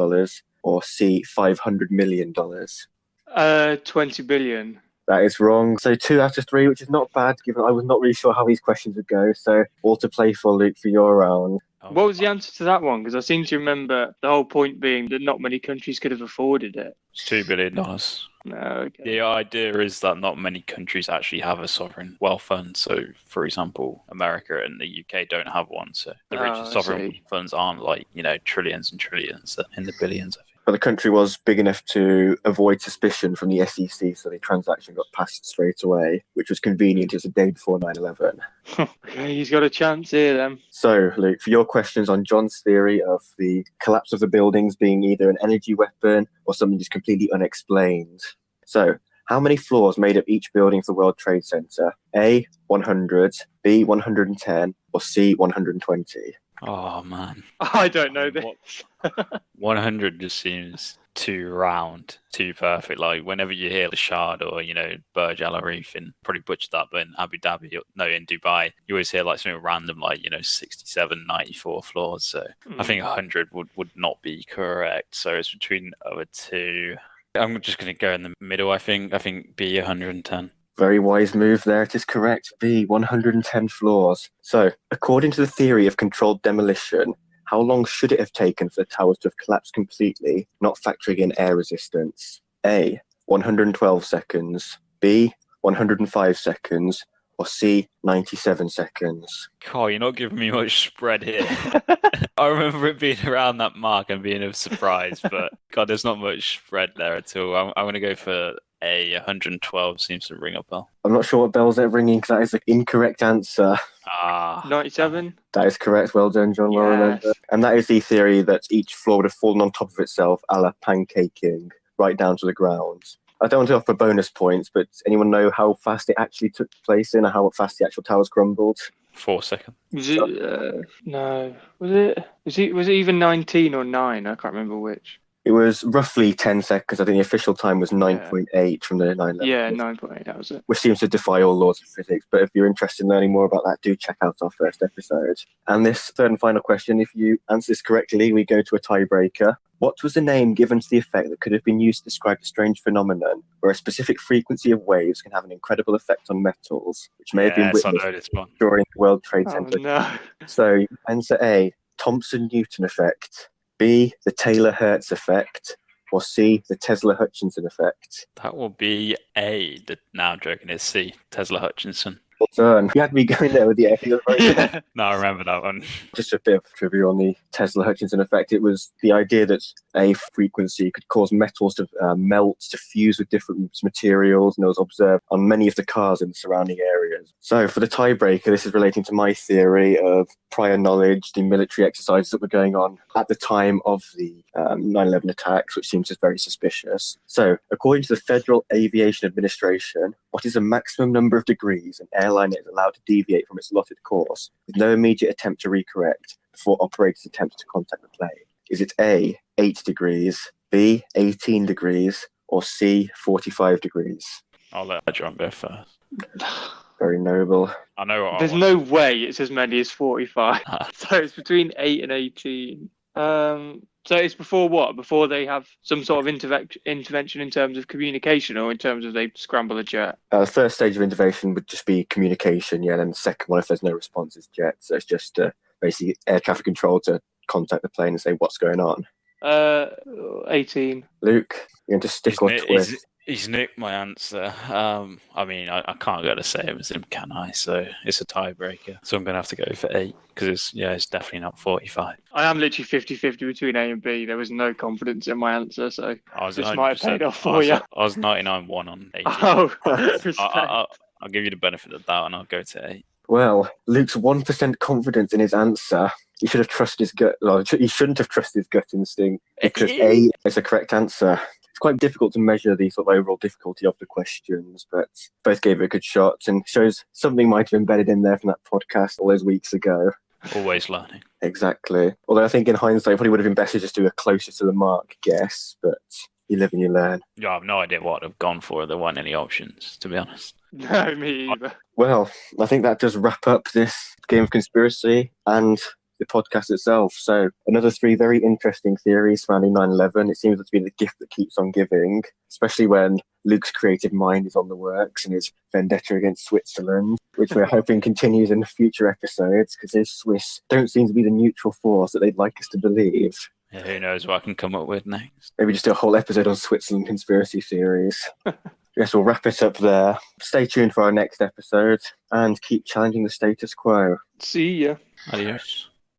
or C, $500 million. 20 billion. That is wrong. So 2 out of 3, which is not bad, given I was not really sure how these questions would go. So all to play for, Luke, for your round. What was the answer to that one? Because I seem to remember the whole point being that not many countries could have afforded it. It's $2 billion. No, okay. The idea is that not many countries actually have a sovereign wealth fund. So, for example, America and the UK don't have one. So the richest sovereign funds aren't trillions and trillions. They're in the billions, I think. But the country was big enough to avoid suspicion from the SEC, so the transaction got passed straight away, which was convenient. It was the day before 9/11. Okay, he's got a chance here then. So, Luke, for your questions on John's theory of the collapse of the buildings being either an energy weapon or something just completely unexplained. So, how many floors made up each building of the World Trade Center? A, 100, B, 110, or C, 120? Oh, man. I don't know this. 100 just seems too round, too perfect. Like, whenever you hear the Shard or, Burj Al Arif, and probably butchered that, but in Abu Dhabi, in Dubai, you always hear, like, something random, like, 67, 94 floors. So I think 100 would not be correct. So it's between the other two. I'm just going to go in the middle, I think. I think B, 110. Very wise move there. It is correct. B, 110 floors. So, according to the theory of controlled demolition, how long should it have taken for the towers to have collapsed completely, not factoring in air resistance? A, 112 seconds. B, 105 seconds. Or C, 97 seconds. God, you're not giving me much spread here. I remember it being around that mark and being a surprise, but God, there's not much spread there at all. I'm going to go for A 112 seems to ring a bell. I'm not sure what bells they're ringing because that is the incorrect answer. 97? That is correct. Well done, John. Well remembered. And that is the theory that each floor would have fallen on top of itself, a la pancaking, right down to the ground. I don't want to offer bonus points, but anyone know how fast it actually took place in, or how fast the actual towers crumbled? 4 seconds. Was it? No. Was it even 19 or 9? I can't remember which. It was roughly 10 seconds. I think the official time was 9.8 from the 9/11. Yeah, 9.8, that was it. Which seems to defy all laws of physics. But if you're interested in learning more about that, do check out our first episode. And this third and final question, if you answer this correctly, we go to a tiebreaker. What was the name given to the effect that could have been used to describe a strange phenomenon where a specific frequency of waves can have an incredible effect on metals, which may have been witnessed during the World Trade Center? No. So, answer A, Thomson-Newton effect. B, the Taylor-Hertz effect, or C, the Tesla-Hutchinson effect? That will be A. Now I'm joking, it's C, Tesla-Hutchinson. Well done. You had me going there with the A. No, I remember that one. Just a bit of trivia on the Tesla-Hutchinson effect. It was the idea that a frequency could cause metals to melt, to fuse with different materials, and it was observed on many of the cars in the surrounding areas. So for the tiebreaker, this is relating to my theory of prior knowledge, the military exercises that were going on at the time of the 9/11 attacks, which seems just very suspicious. So according to the Federal Aviation Administration, what is the maximum number of degrees an airliner is allowed to deviate from its allotted course with no immediate attempt to recorrect before operators attempt to contact the plane? Is it A, 8 degrees, B, 18 degrees, or C, 45 degrees? I'll let John go first. Very noble. I know what There's no way it's as many as 45. So it's between 8 and 18. So it's before what? Before they have some sort of intervention in terms of communication, or in terms of they scramble a jet? The first stage of intervention would just be communication, yeah. And then the second one, if there's no response, is jet. So it's just basically air traffic control to contact the plane and say what's going on. 18. Luke, you're going to stick or twist? He's nicked my answer. I mean, I can't go the same as him, can I? So it's a tiebreaker. So I'm going to have to go for 8 because it's definitely not 45. I am literally 50-50 between A and B. There was no confidence in my answer, so this might have paid off for you. I was 99-1 on 18. Oh, respect. I'll give you the benefit of the doubt and I'll go to 8. Well, Luke's 1% confidence in his answer. He should have trusted his gut. Well, he shouldn't have trusted his gut instinct because A is the correct answer. It's quite difficult to measure the sort of overall difficulty of the questions, but both gave it a good shot and shows something might have embedded in there from that podcast all those weeks ago. Always learning. Exactly. Although I think in hindsight, it probably would have been better to just do a closer to the mark guess, but you live and you learn. Yeah, I have no idea what I'd have gone for. There weren't any options, to be honest. No, me either. Well, I think that does wrap up this game of conspiracy and the podcast itself. So another 3 very interesting theories surrounding 9/11. It seems to be the gift that keeps on giving, especially when Luke's creative mind is on the works and his vendetta against Switzerland, which we're hoping continues in future episodes because those Swiss don't seem to be the neutral force that they'd like us to believe. Yeah, who knows what I can come up with next. Maybe just do a whole episode on Switzerland conspiracy theories. Yes, we'll wrap it up there. Stay tuned for our next episode and keep challenging the status quo. See ya. Adios.